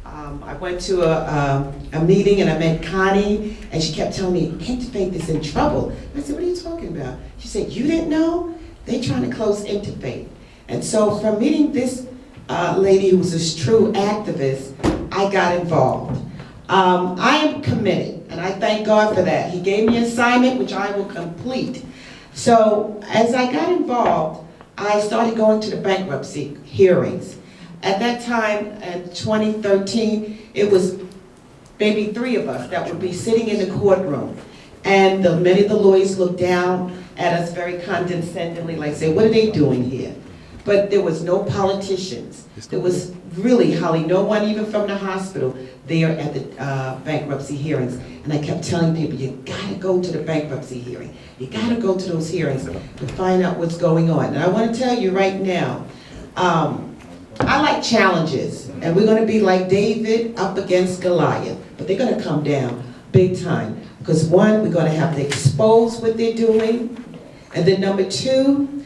I went to a meeting and I met Connie, and she kept telling me, Interfaith is in trouble. I said, what are you talking about? She said, you didn't know? They're trying to close Interfaith. And so from meeting this lady who was a true activist, I got involved. I am committed, and I thank God for that. He gave me an assignment which I will complete. So as I got involved, I started going to the bankruptcy hearings. At that time, in 2013, it was maybe 3 of us that would be sitting in the courtroom. And many of the lawyers looked down at us very condescendingly, like say, what are they doing here? But there was no politicians. There was really hardly no one even from the hospital there at the bankruptcy hearings. And I kept telling people, you gotta go to the bankruptcy hearing. You gotta go to those hearings to find out what's going on. And I wanna tell you right now, I like challenges. And we're gonna be like David up against Goliath. But they're gonna come down big time. Because 1, we're gonna have to expose what they're doing. And then number 2,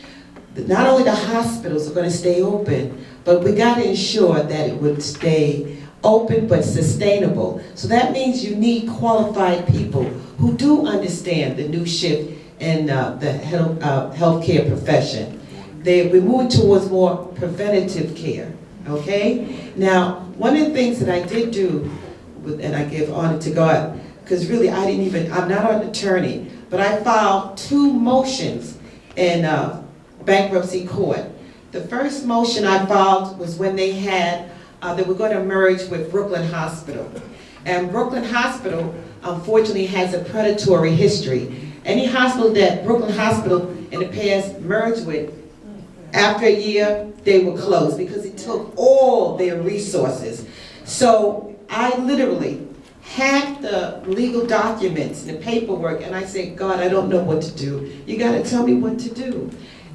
not only the hospitals are going to stay open, but we got to ensure that it would stay open but sustainable. So that means you need qualified people who do understand the new shift in the healthcare profession. We're moving towards more preventative care, okay? Now, one of the things that I did do, and I give honor to God, because really I'm not an attorney, but I filed 2 motions in bankruptcy court. The first motion I filed was when they were going to merge with Brooklyn Hospital. And Brooklyn Hospital, unfortunately, has a predatory history. Any hospital that Brooklyn Hospital in the past merged with, after a year, they were closed because it took all their resources. So I literally hacked the legal documents and the paperwork, and I said, God, I don't know what to do. You got to tell me what to do.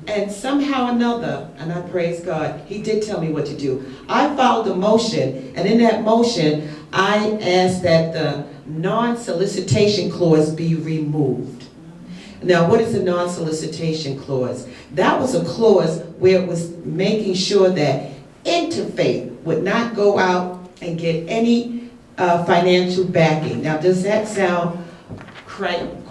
And somehow or another, and I praise God, he did tell me what to do. I filed a motion, and in that motion, I asked that the Non-Solicitation Clause be removed. Now, what is a Non-Solicitation Clause? That was a clause where it was making sure that Interfaith would not go out and get any financial backing. Now, does that sound quite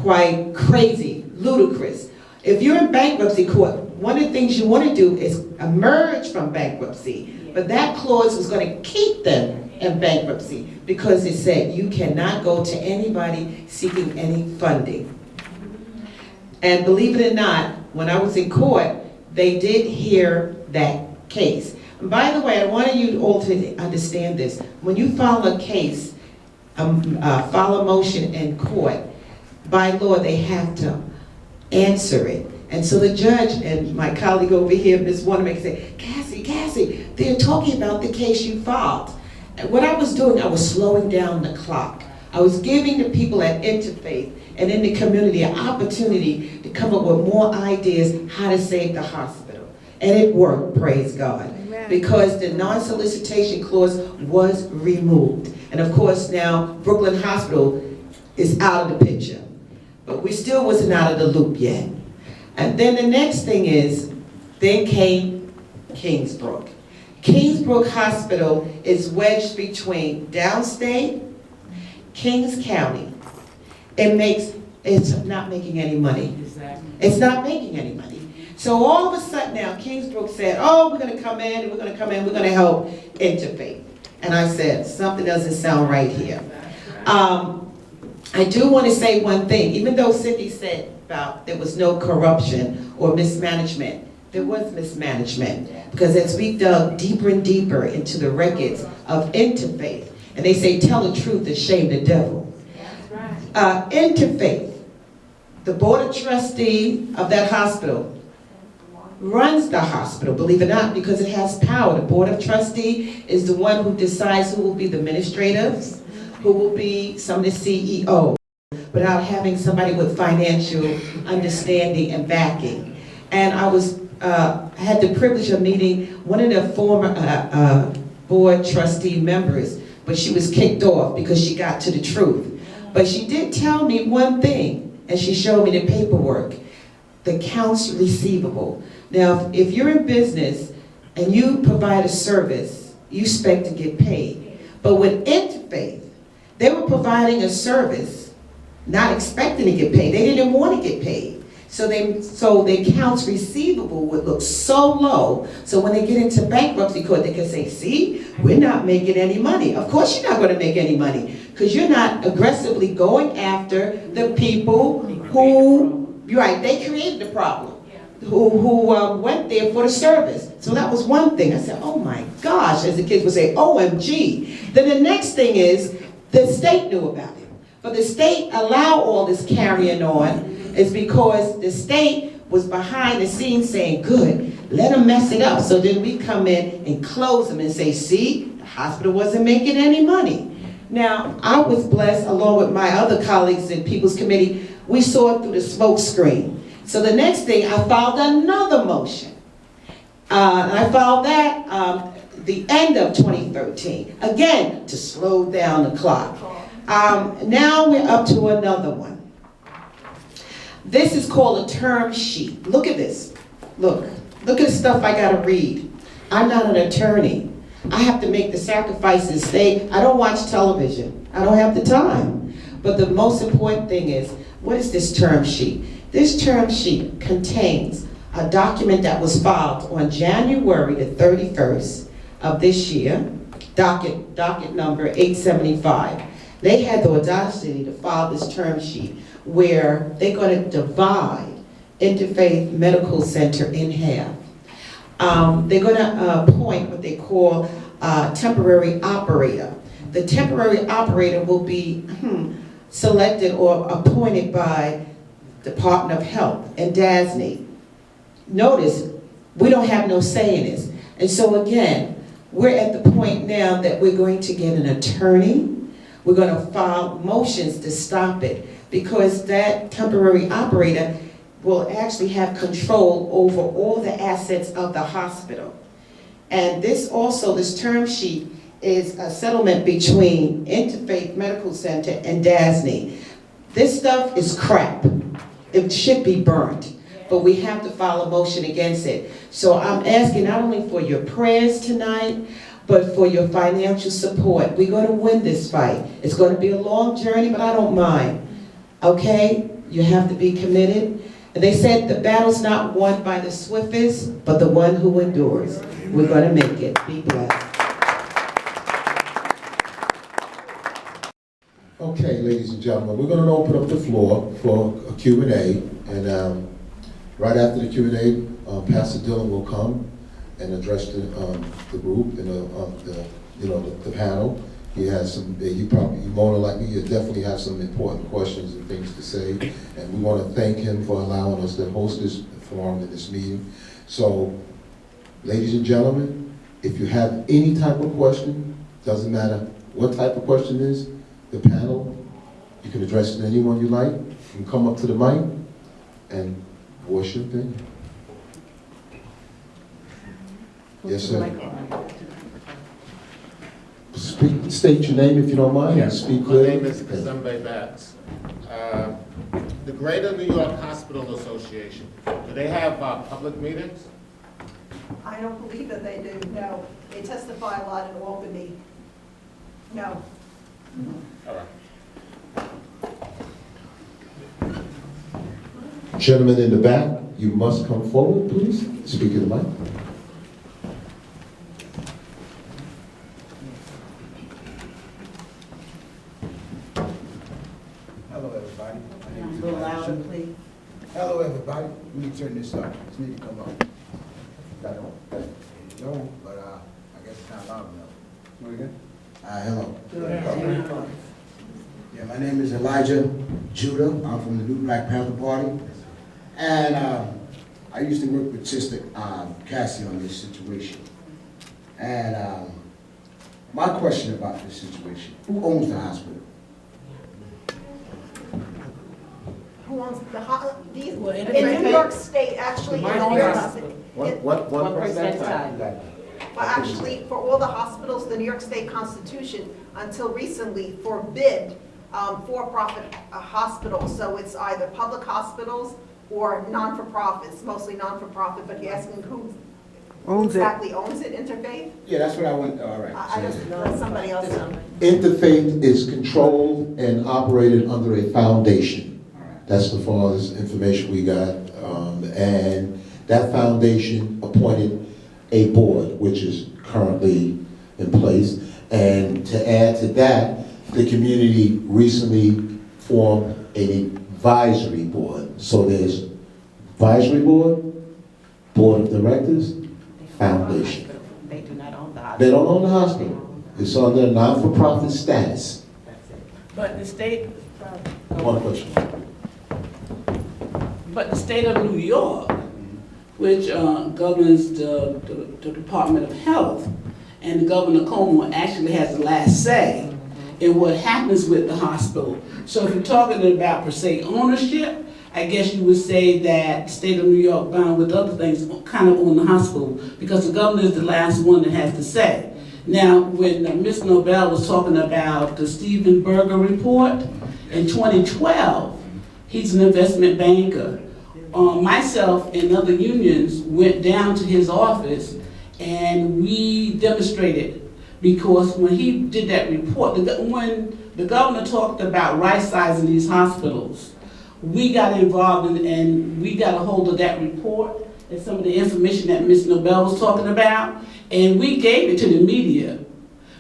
crazy, ludicrous? If you're in bankruptcy court, one of the things you want to do is emerge from bankruptcy. But that clause was going to keep them in bankruptcy because it said you cannot go to anybody seeking any funding. And believe it or not, when I was in court, they did hear that case. And by the way, I wanted you all to understand this. When you file a case, file a motion in court, by law, they have to answer it. And so the judge and my colleague over here, Ms. Wanamaker, said, Cassie, they're talking about the case you filed. And what I was doing, I was slowing down the clock. I was giving the people at Interfaith and in the community an opportunity to come up with more ideas how to save the hospital. And it worked, praise God. Amen. Because the non-solicitation clause was removed. And of course now Brooklyn Hospital is out of the picture. But we still wasn't out of the loop yet. And then the next thing is, then came Kingsbrook. Kingsbrook Hospital is wedged between downstate, Kings County. It's not making any money. Exactly. It's not making any money. So all of a sudden now, Kingsbrook said, oh, we're gonna come in, we're gonna help Interfaith. And I said, something doesn't sound right here. I do want to say one thing, even though Cindy said about there was no corruption or mismanagement, there was mismanagement. Because as we dug deeper and deeper into the records of Interfaith, and they say tell the truth and shame the devil. Interfaith, the board of trustees of that hospital, runs the hospital, believe it or not, because it has power. The board of trustees is the one who decides who will be the administrators, who will be some of the CEO, without having somebody with financial understanding and backing. And I had the privilege of meeting one of the former board trustee members, but she was kicked off because she got to the truth. But she did tell me one thing, and she showed me the paperwork, the accounts receivable. Now, if you're in business and you provide a service, you expect to get paid. But with Interfaith, they were providing a service, not expecting to get paid. They didn't want to get paid. So the accounts receivable would look so low, so when they get into bankruptcy court, they can say, see, we're not making any money. Of course you're not going to make any money, because you're not aggressively going after the people who, right, they created the problem, who went there for the service. So that was one thing. I said, oh my gosh, as the kids would say, OMG. Then the next thing is, the state knew about it. But the state allowed all this carrying on is because the state was behind the scenes saying, good, let them mess it up. So then we come in and close them and say, see, the hospital wasn't making any money. Now, I was blessed, along with my other colleagues in People's Committee, we saw it through the smoke screen. So the next thing, I filed another motion. And I filed that the end of 2013, again, to slow down the clock. Now we're up to another one. This is called a term sheet. Look at this. Look at the stuff I gotta read. I'm not an attorney. I have to make the sacrifices. I don't watch television. I don't have the time. But the most important thing is, what is this term sheet? This term sheet contains a document that was filed on January the 31st of this year, docket number 875. They had the audacity to file this term sheet where they're going to divide Interfaith Medical Center in half. They're going to appoint what they call a temporary operator. The temporary operator will be selected or appointed by Department of Health and DASNY. Notice, we don't have no say in this. And so again, we're at the point now that we're going to get an attorney. We're going to file motions to stop it, because that temporary operator will actually have control over all the assets of the hospital. And this term sheet is a settlement between Interfaith Medical Center and DASNY. This stuff is crap. It should be burnt, but we have to file a motion against it. So I'm asking not only for your prayers tonight, but for your financial support. We're going to win this fight. It's going to be a long journey, but I don't mind. Okay? You have to be committed. And they said the battle's not won by the swiftest, but the one who endures. We're gonna make it. Be blessed. Okay, ladies and gentlemen, we're going to open up the floor for a Q&A, and right after the Q&A, Pastor Dillon will come and address the group and the panel. He has some. More than likely, he'll definitely have some important questions and things to say, and we want to thank him for allowing us to host this forum in this meeting. So, ladies and gentlemen, if you have any type of question, doesn't matter what type of question it is, the panel, you can address it to anyone you like. You can come up to the mic and voice your opinion. Yes, sir. State your name if you don't mind, and speak clearly. My name is Kazembe Batts. The Greater New York Hospital Association, do they have public meetings? I don't believe that they do, no. They testify a lot in Albany. No. All right. Gentlemen in the back, you must come forward, please. Speak in the mic. Hello, everybody. My name is A little louder, Elijah. please. Hello, everybody. We need to turn this up. This need to come up. Got it. No, but I guess it's not loud enough. Do it again? Hello. Yeah, my name is Elijah Judah. I'm from the New Black Panther Party. And I used to work with Sister Cassie on this situation. And my question about this situation, who owns the hospital? Who owns the hospital? Well, In New York State, actually, in the New York State. One person at a time. Well, actually, for all the hospitals, the New York State Constitution, until recently, forbid for-profit hospitals. So it's either public hospitals or non-for-profits, mostly non-for-profit, but you're asking who exactly owns it, Interfaith? Yeah, that's what I went, all right. I just, let somebody else know. Interfaith is controlled and operated under a foundation. That's the farthest information we got. And that foundation appointed a board, which is currently in place. And to add to that, the community recently formed an advisory board. So there's advisory board, board of directors, foundation. They do not own the hospital. They don't own the hospital. It's under non-for-profit status. But the state, One question. but the state of New York, which governs the Department of Health, and Governor Cuomo actually has the last say in what happens with the hospital. So if you're talking about per se ownership, I guess you would say that the state of New York, bound with other things, kind of own the hospital, because the governor is the last one that has to say. Now, when Ms. Nobel was talking about the Stephen Berger report in 2012, he's an investment banker. Myself and other unions went down to his office and we demonstrated, because when he did that report, when the governor talked about right-sizing these hospitals, we got involved and we got a hold of that report and some of the information that Ms. Nobel was talking about, and we gave it to the media.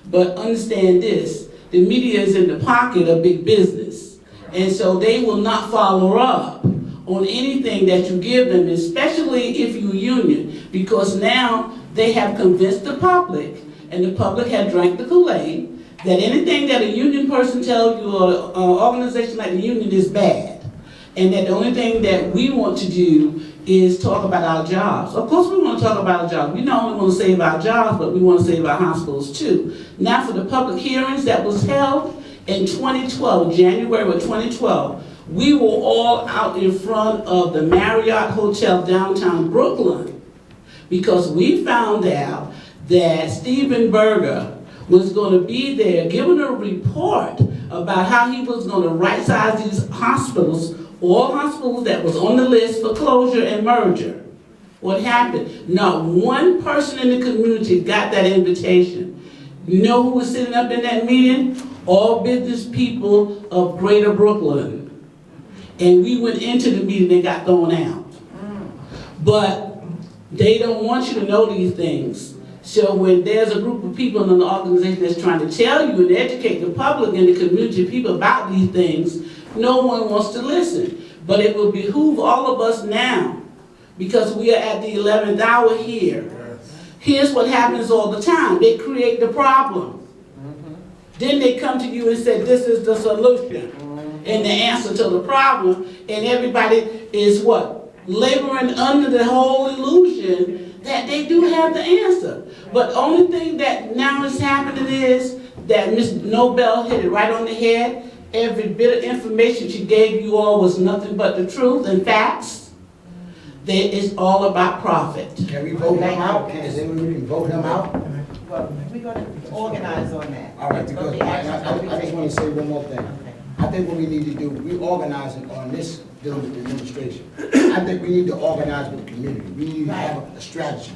But understand this, the media is in the pocket of big business, and so they will not follow up on anything that you give them, especially if you're union, because now they have convinced the public, and the public had drank the Kool-Aid, that anything that a union person tells you or an organization like the union is bad, and that the only thing that we want to do is talk about our jobs. Of course we want to talk about our jobs. We not only want to save our jobs, but we want to save our hospitals too. Now for the public hearings that was held in 2012, January of 2012, we were all out in front of the Marriott Hotel downtown Brooklyn, because we found out that Stephen Berger was going to be there giving a report about how he was going to right-size these hospitals, all hospitals that was on the list for closure and merger. What happened? Not one person in the community got that invitation. You know who was sitting up in that meeting? All business people of Greater Brooklyn. And we went into the meeting and got thrown out. But they don't want you to know these things. So when there's a group of people in an organization that's trying to tell you and educate the public and the community people about these things, no one wants to listen. But it will behoove all of us now, because we are at the 11th hour here. Here's what happens all the time. They create the problem. Then they come to you and say, this is the solution and the answer to the problem. And everybody is what? Laboring under the whole illusion that they do have the answer. But only thing that now is happening is that Ms. Nobel hit it right on the head. Every bit of information she gave you all was nothing but the truth and facts. It's all about profit. Can we vote him out? Can we vote him out? Well, we're gonna organize on that. All right, because I just want to say one more thing. I think what we need to do, we organizing on this dealing with the administration. I think we need to organize with the community. We need to have a strategy.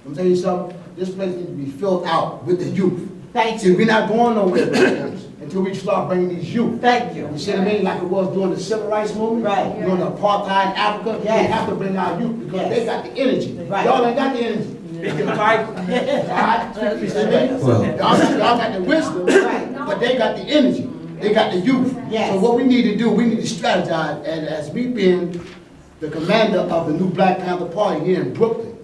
I'm telling you something, this place needs to be filled out with the youth. Thank See, you. we're not going nowhere with this until we start bringing these youth. Thank you. You see what I mean? Like it was during the civil rights movement, Right. during the apartheid in Africa. We Yes. have to bring our youth because Yes. they got the energy. Right. Y'all ain't got the energy. They can fight. All right? You see what I mean? Y'all got the wisdom, Right. but they got the energy. They got the youth. Yes. So what we need to do, we need to strategize. And as me being the commander of the new Black Panther Party here in Brooklyn,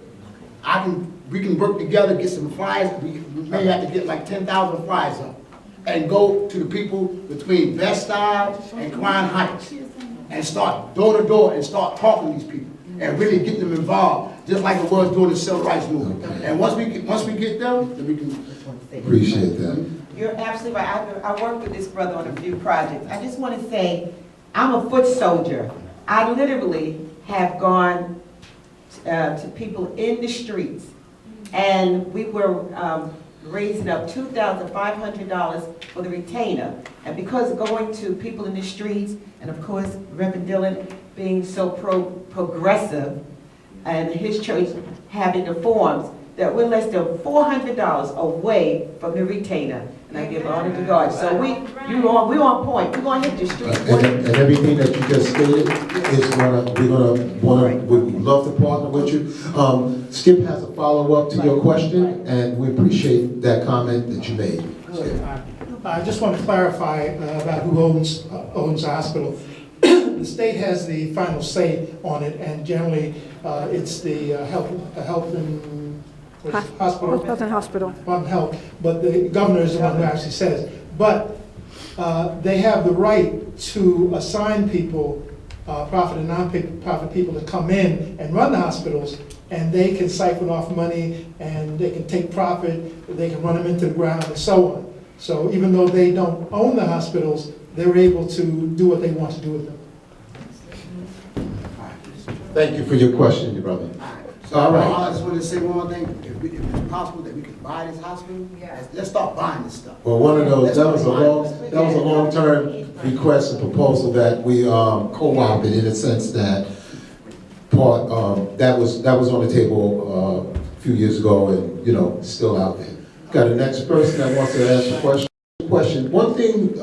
we can work together, get some flyers. We may have to get like 10,000 flyers up and go to the people between Bed-Stuy and Crown Heights and start door to door and start talking to these people and really get them involved, just like it was during the civil rights movement. And once we get them, then we can. Appreciate that. You're absolutely right. I worked with this brother on a few projects. I just want to say, I'm a foot soldier. I literally have gone to people in the streets, and we were raising up $2,500 for the retainer. And because of going to people in the streets, and of course Reverend Dillon being so progressive, and his church having the forms, that we're less than $400 away from the retainer. And I give honor to God. So we're on point. We're gonna hit the street. And everything that you just stated we'd love to partner with you. Skip has a follow-up to your question, and we appreciate that comment that you made. I just want to clarify about who owns the hospital. The state has the final say on it, and generally it's the health and hospital. Health and hospital. Department of Health, but the governor is the one who actually says. But they have the right to assign people, profit and non-profit people, to come in and run the hospitals, and they can siphon off money, and they can take profit, they can run them into the ground, and so on. So even though they don't own the hospitals, they're able to do what they want to do with them. Thank you for your question, your brother. So I just want to say one more thing. If it's possible that we could buy this hospital, let's start buying this stuff. Well, one of those, that was a long-term request and proposal that we co-opted, in the sense that that was on the table a few years ago, and still out there. Got the next person that wants to ask a question. One thing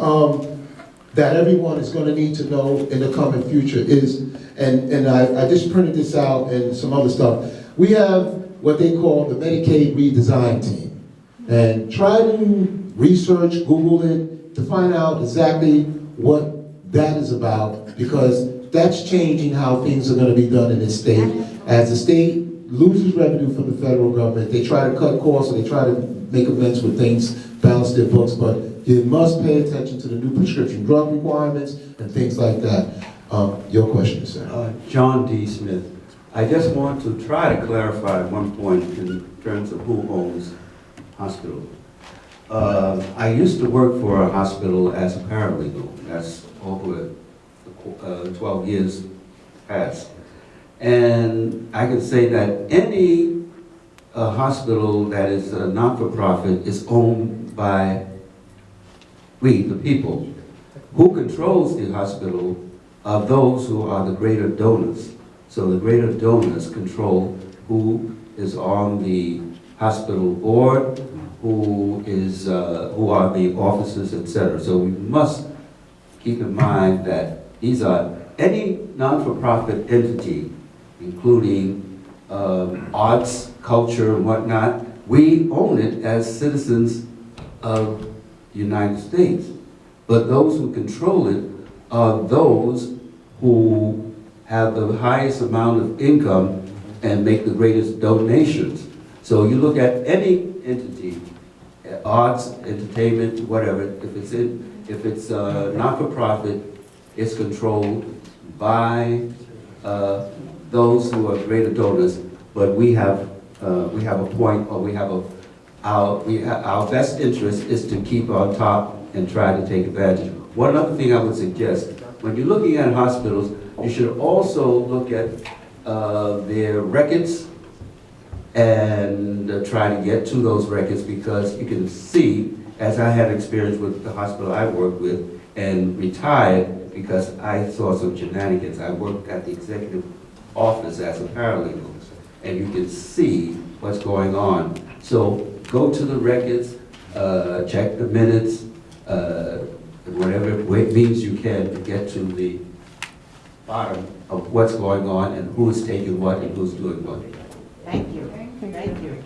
that everyone is going to need to know in the coming future is, and I just printed this out and some other stuff. We have what they call the Medicaid redesign team, and try to research, Google it, to find out exactly what that is about, because that's changing how things are going to be done in this state. As the state loses revenue from the federal government, they try to cut costs, and they try to make amends with things, balance their books, but you must pay attention to the new prescription drug requirements and things like that. Your question, sir. John D. Smith. I just want to try to clarify one point in terms of who owns hospital. I used to work for a hospital as a paralegal. That's over 12 years past. And I can say that any hospital that is a not-for-profit is owned by we, the people. Who controls the hospital are those who are the greater donors. So the greater donors control who is on the hospital board, who are the officers, etc. So we must keep in mind that these are any non-for-profit entity, including arts, culture, and whatnot, We own it as citizens of the United States. But those who control it are those who have the highest amount of income and make the greatest donations. So you look at any entity, arts, entertainment, whatever, if it's not-for-profit, it's controlled by those who are greater donors. But we have a point, or our best interest is to keep on top and try to take advantage. One other thing I would suggest, when you're looking at hospitals, you should also look at their records and try to get to those records, because you can see, as I had experience with the hospital I worked with and retired because I saw some shenanigans. I worked at the executive office as a paralegal, and you can see what's going on. So go to the records, check the minutes, whatever means you can to get to the bottom of what's going on and who's taking what and who's doing what. Thank you, thank you.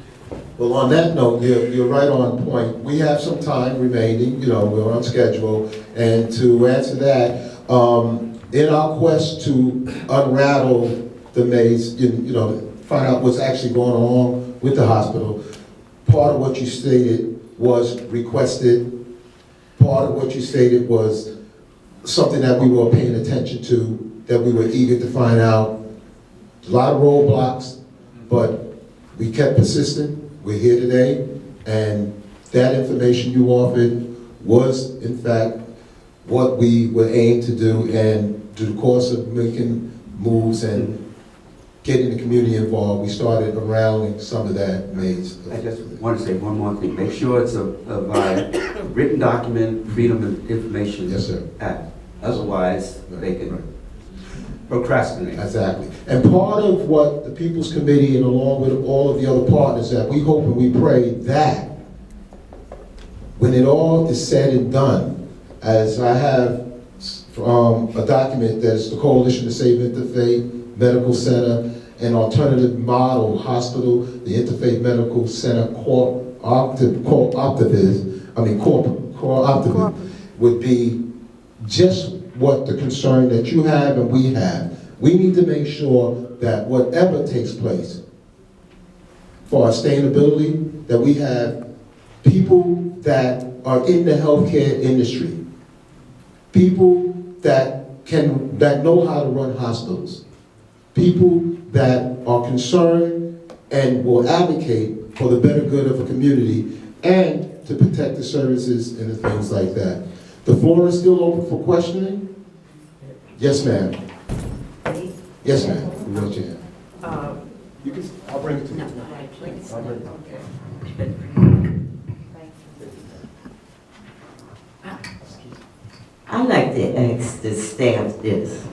Well, on that note, you're right on point. We have some time remaining, we're on schedule. And to answer that, in our quest to unravel the maze, find out what's actually going on with the hospital, part of what you stated was requested. Part of what you stated was something that we were paying attention to, that we were eager to find out. A lot of roadblocks, but we kept persistent. We're here today, and that information you offered was, in fact, what we were aimed to do, and through the course of making moves and getting the community involved, we started unraveling some of that maze. I just want to say one more thing. Make sure it's a written document, Freedom of Information Act. Otherwise, they can procrastinate. Exactly. And part of what the People's Committee, and along with all of the other partners, that we hope and we pray that when it all is said and done, as I have a document that's the Coalition to Save Interfaith Medical Center, an alternative model hospital, the Interfaith Medical Center cooperative would be just what the concern that you have and we have. We need to make sure that whatever takes place for our sustainability, that we have people that are in the healthcare industry, people that know how to run hospitals, people that are concerned and will advocate for the better good of a community and to protect the services and the things like that. The floor is still open for questioning? Yes, ma'am. Yes, ma'am. You raise your hand. You can, I'll bring it to you. I'll bring it. Okay. I'd like to ask the staff this.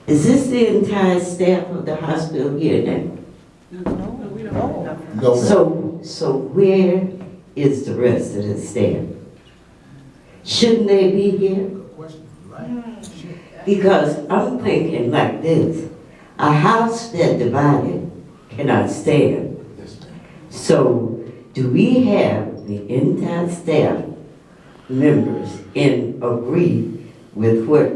Is this the entire staff of the hospital here now? No, we don't know. No. So where is the rest of the staff? Shouldn't they be here? Because I'm thinking like this, a house that divided cannot stand. So do we have the entire staff members agree with what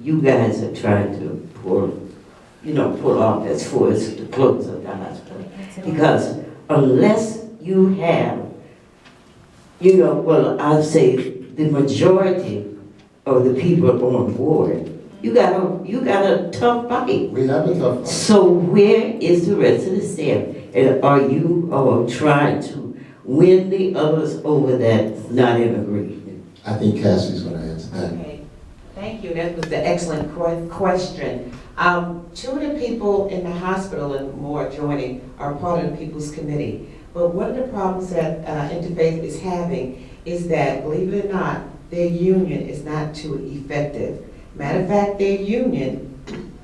you guys are trying to pull off as far as the close of the hospital? Because unless you have, I'll say the majority of the people on board, you got a tough fight. We have a tough fight. So where is the rest of the staff? And are you trying to win the others over that's not in agreement? I think Cassie's going to answer that. Okay, thank you. That was the excellent question. Two of the people in the hospital and more joining are part of the People's Committee. But one of the problems that Interfaith is having is that, believe it or not, their union is not too effective. Matter of fact, their union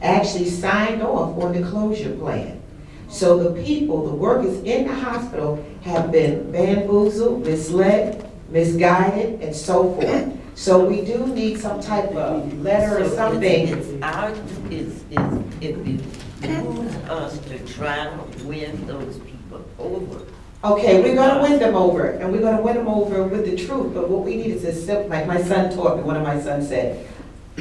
actually signed off on the closure plan. So the people, the workers in the hospital have been bamboozled, misled, misguided, and so forth. So we do need some type of letter or something. It behooves us to try to win those people over Okay, we're gonna win them over, and we're gonna win them over with the truth, but what we need is a simple, like my son taught me, one of my sons said,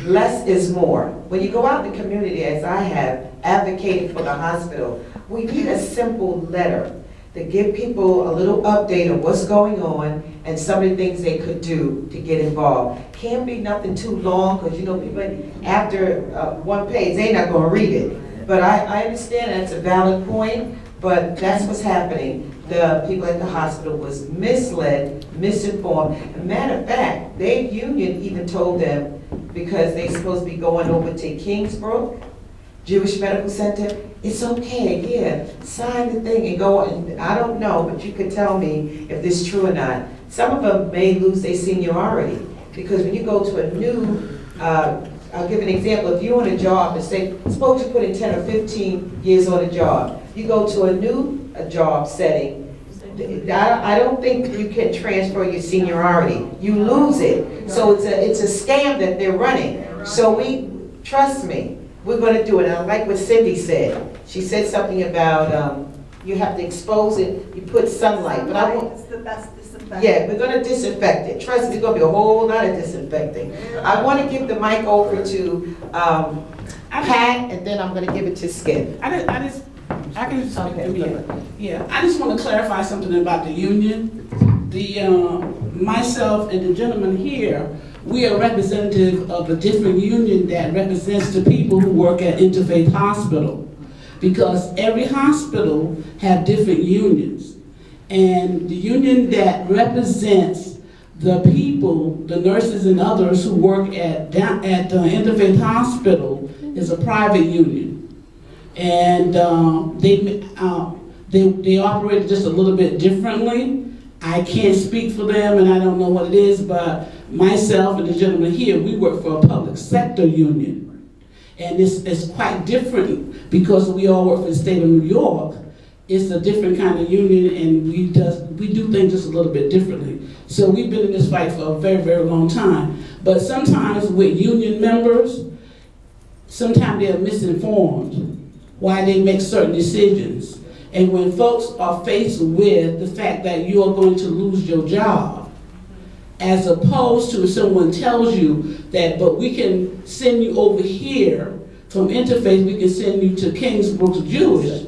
less is more. When you go out in the community, as I have, advocating for the hospital, we need a simple letter to give people a little update of what's going on and some of the things they could do to get involved. Can't be nothing too long, because you know, people, after one page, they're not gonna read it. But I understand that's a valid point, but that's what's happening. The people at the hospital was misled, misinformed. As a matter of fact, their union even told them, because they're supposed to be going over to Kingsbrook Jewish Medical Center, it's okay, yeah, sign the thing and go, and I don't know, but you could tell me if this is true or not. Some of them may lose their seniority, because when you go to a new, I'll give an example, if you're on a job, and say, suppose you put in 10 or 15 years on a job, you go to a new job setting, I don't think you can transfer your seniority. You lose it. So it's a scam that they're running. So trust me, we're going to do it. And I like what Cindy said. She said something about you have to expose it. You put sunlight. But I won't. It's the best disinfectant. Yeah, we're going to disinfect it. Trust me, there's going to be a whole lot of disinfecting. I want to give the mic over to Pat, and then I'm going to give it to Skip. I can just speak to me. Yeah, I just want to clarify something about the union. Myself and the gentleman here, we are representative of a different union that represents the people who work at Interfaith Hospital. Because every hospital have different unions. And the union that represents the people, the nurses and others who work at Interfaith Hospital is a private union. And they operate just a little bit differently. I can't speak for them, and I don't know what it is, but myself and the gentleman here, we work for a public sector union. And it's quite different because we all work for the state of New York. It's a different kind of union, and we do things just a little bit differently. So we've been in this fight for a very, very long time. But sometimes with union members, sometimes they're misinformed why they make certain decisions. And when folks are faced with the fact that you are going to lose your job, as opposed to someone tells you that, but we can send you over here from Interfaith, we can send you to Kingsbrook Jewish,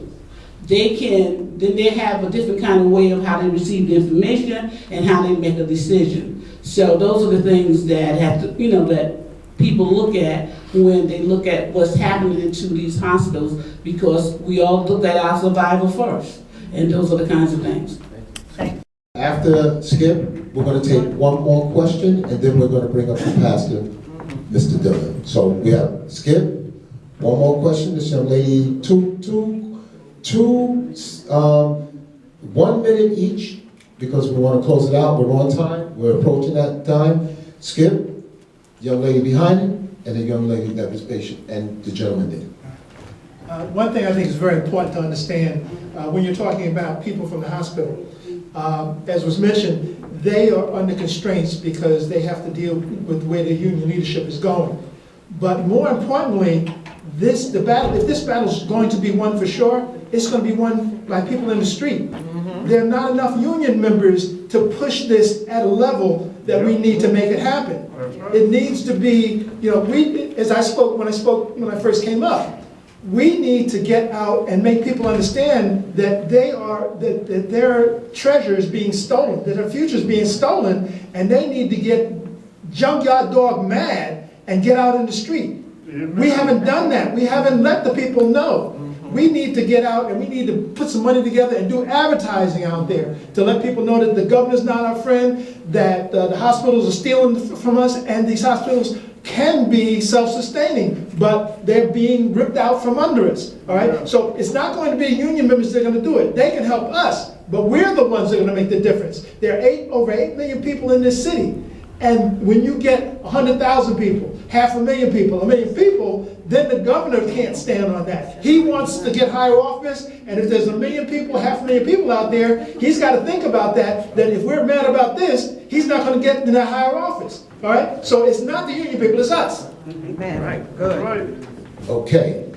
then they have a different kind of way of how they receive the information and how they make a decision. So those are the things that have to, that people look at when they look at what's happening into these hospitals, because we all look at our survival first, and those are the kinds of things. After Skip, we're going to take one more question, and then we're going to bring up the pastor, Mr. Dillon. So we have Skip, one more question. This young lady, 1 minute each, because we want to close it out. We're on time. We're approaching that time. Skip, young lady behind him, and the young lady that was patient, and the gentleman there. One thing I think is very important to understand when you're talking about people from the hospital, as was mentioned, they are under constraints because they have to deal with where the union leadership is going. But more importantly, if this battle is going to be won for sure, it's going to be won by people in the street. There are not enough union members to push this at a level that we need to make it happen. It needs to be, when I first came up, we need to get out and make people understand that that their treasure is being stolen, that their future is being stolen, and they need to get junkyard dog mad and get out in the street. We haven't done that. We haven't let the people know. We need to get out and we need to put some money together and do advertising out there to let people know that the governor's not our friend, that the hospitals are stealing from us, and these hospitals can be self-sustaining, but they're being ripped out from under us, all right? So it's not going to be union members that are going to do it. They can help us, but we're the ones that are going to make the difference. There are over 8 million people in this city, and when you get 100,000 people, 500,000 people, 1 million people, then the governor can't stand on that. He wants to get higher office, and if there's 1 million people, 500,000 people out there, he's got to think about that if we're mad about this, he's not going to get in that higher office. All right? So it's not the union people, it's us. Amen. Right. Good. Okay.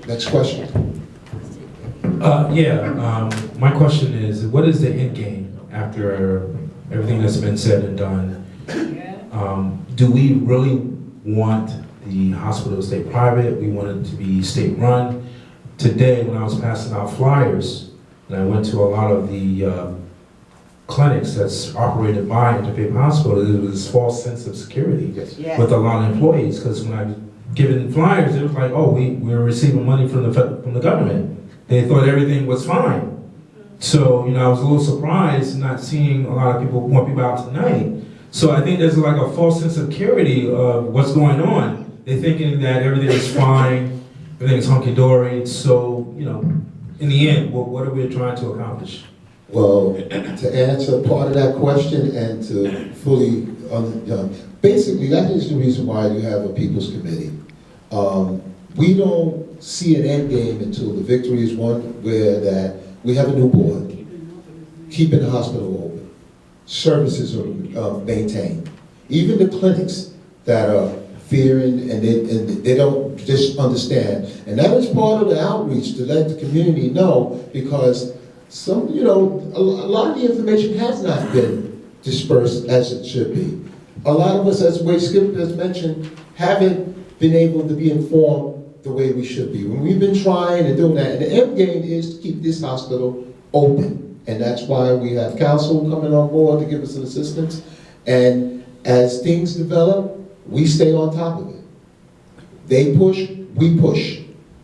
Next question. My question is, what is the end game after everything that's been said and done? Do we really want the hospital to stay private? We want it to be state-run? Today, when I was passing out flyers, and I went to a lot of the clinics that's operated by Interfaith Hospital, there was this false sense of security Yes. with a lot of employees, because when I was given flyers, it was like, oh, we're receiving money from the government. They thought everything was fine. So, I was a little surprised not seeing a lot of more people out tonight. So I think there's like a false sense of security of what's going on. They're thinking that everything is fine, everything is hunky-dory. So, in the end, what are we trying to accomplish? Well, to answer part of that question and to fully, basically that is the reason why you have a People's Committee. We don't see an end game until the victory is won, where that we have a new board, keeping the hospital open, services are maintained. Even the clinics that are fearing and they don't just understand. And that is part of the outreach, to let the community know, because a lot of the information has not been dispersed as it should be. A lot of us, as Skip has mentioned, haven't been able to be informed the way we should be. When we've been trying and doing that, and the end game is to keep this hospital open. And that's why we have council coming on board to give us some assistance. And as things develop, we stay on top of it. They push, we push.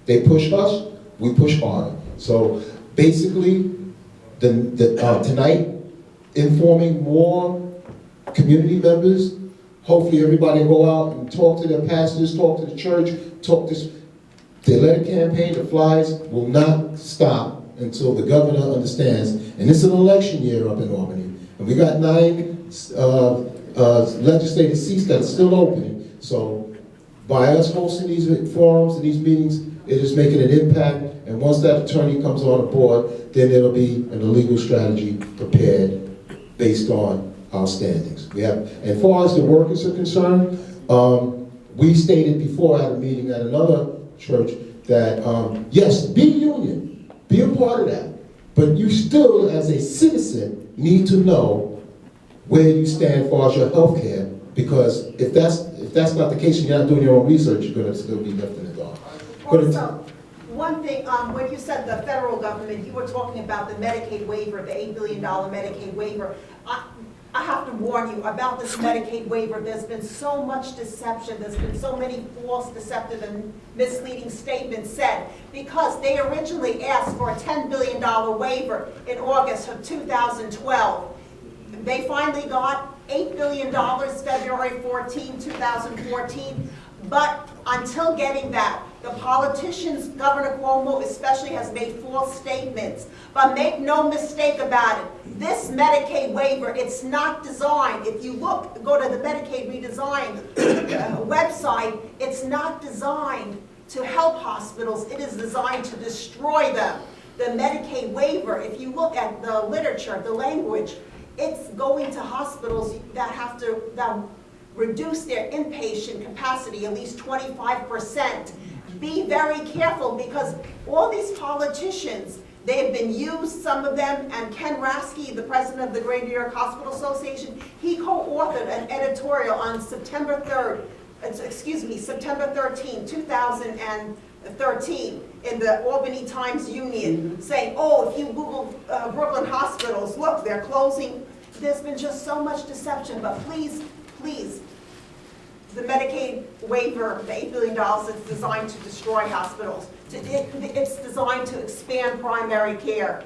They push us, we push harder. So basically, tonight, informing more community members. Hopefully everybody go out and talk to their pastors, talk to the church, the letter campaign, the flyers will not stop until the governor understands. And it's an election year up in Albany. And we got 9 legislative seats that are still open. So by us hosting these forums and these meetings, it is making an impact. And once that attorney comes on board, then it'll be an illegal strategy prepared based on our standings. As far as the workers are concerned, we stated before at a meeting at another church that, yes, be union, be a part of that, but you still, as a citizen, need to know where you stand as far as your health care, because if that's not the case and you're not doing your own research, you're going to still be left in the dark. Also, one thing, when you said the federal government, you were talking about the Medicaid waiver, the $8 billion Medicaid waiver. I have to warn you about this Medicaid waiver. There's been so much deception. There's been so many false, deceptive, and misleading statements said, because they originally asked for a $10 billion waiver in August of 2012. They finally got $8 billion February 14, 2014. But until getting that, the politicians, Governor Cuomo especially, has made false statements. But make no mistake about it, this Medicaid waiver, it's not designed, if you go to the Medicaid redesign website, it's not designed to help hospitals, it is designed to destroy them. The Medicaid waiver, if you look at the literature, the language, it's going to hospitals that reduce their inpatient capacity at least 25%. Be very careful, because all these politicians, they have been used, some of them, and Ken Rasky, the president of the Great New York Hospital Association, he co-authored an editorial on September 13, 2013 in the Albany Times Union, saying, oh, if you Google Brooklyn hospitals, look, they're closing. There's been just so much deception, but please, the Medicaid waiver, the $8 billion, is designed to destroy hospitals. It's designed to expand primary care.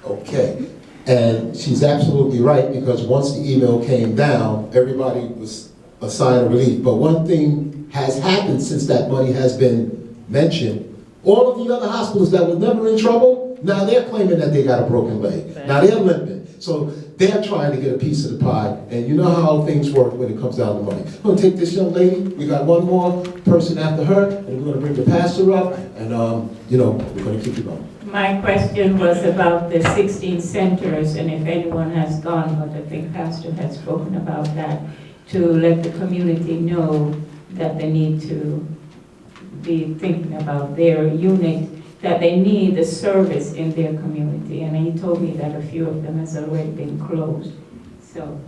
Okay, and she's absolutely right, because once the email came down, everybody was a sign of relief. But one thing has happened since that money has been mentioned. All of the other hospitals that were never in trouble, now they're claiming that they got a broken leg. Now they're limping. So they're trying to get a piece of the pie, and you know how things work when it comes down to money. I'm going to take this young lady, we got one more person after her, and we're going to bring the pastor up, and we're going to keep it going. My question was about the 16 centers, and if anyone has gone, but I think Pastor has spoken about that, to let the community know that they need to be thinking about their unit that they need the service in their community. And he told me that a few of them has already been closed. So,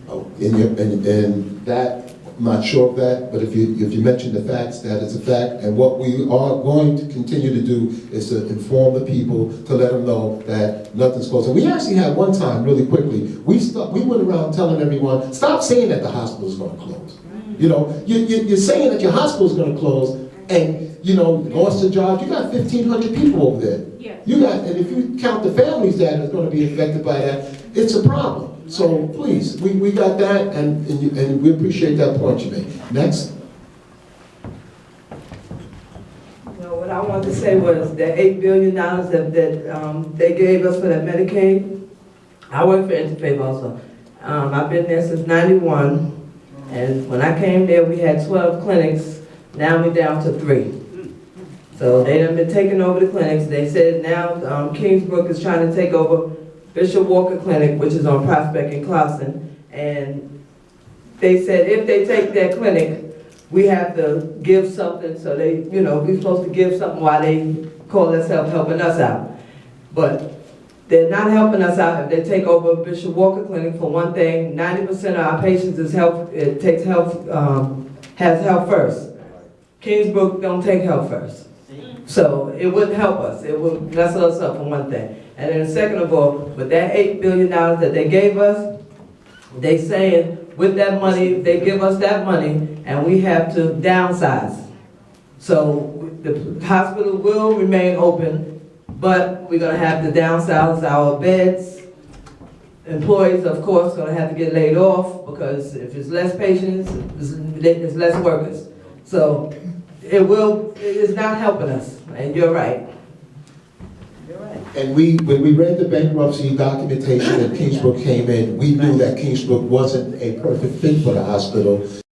Oh, and that, I'm not sure of that, but if you mention the facts, that is a fact. And what we are going to continue to do is to inform the people, to let them know that nothing's closed. And we actually had one time, really quickly, we went around telling everyone, stop saying that the hospital's gonna close. You know, you're saying that your hospital's gonna close, and, you know, lost your job, you got 1,500 people over there. yes. You got, and if you count the families that are gonna be affected by that, it's a problem. So please, we got that, and we appreciate that point you made. Next. No, what I wanted to say was the $8 billion that they gave us for that Medicaid. I work for Interfaith also. I've been there since '91, and when I came there, we had 12 clinics. Now we're down to 3. So they done been taking over the clinics. They said now Kingsbrook is trying to take over Bishop Walker Clinic, which is on Prospect and Clausen, and they said if they take that clinic, we have to give something, so they, you know, we're supposed to give something while they call themselves helping us out. But they're not helping us out if they take over Bishop Walker Clinic. For one thing, 90% of our patients is health, it takes health, has health first. Kingsbrook don't take health first. So it wouldn't help us, it would mess us up for one thing. And then second of all, with that $8 billion that they gave us, they saying with that money, they give us that money and we have to downsize. So the hospital will remain open, but we're gonna have to downsize our beds. Employees, of course, gonna have to get laid off because if it's less patients, it's less workers. So it's not helping us, and you're right. And when we read the bankruptcy documentation and Kingsbrook came in, we knew that Kingsbrook wasn't a perfect fit for the hospital.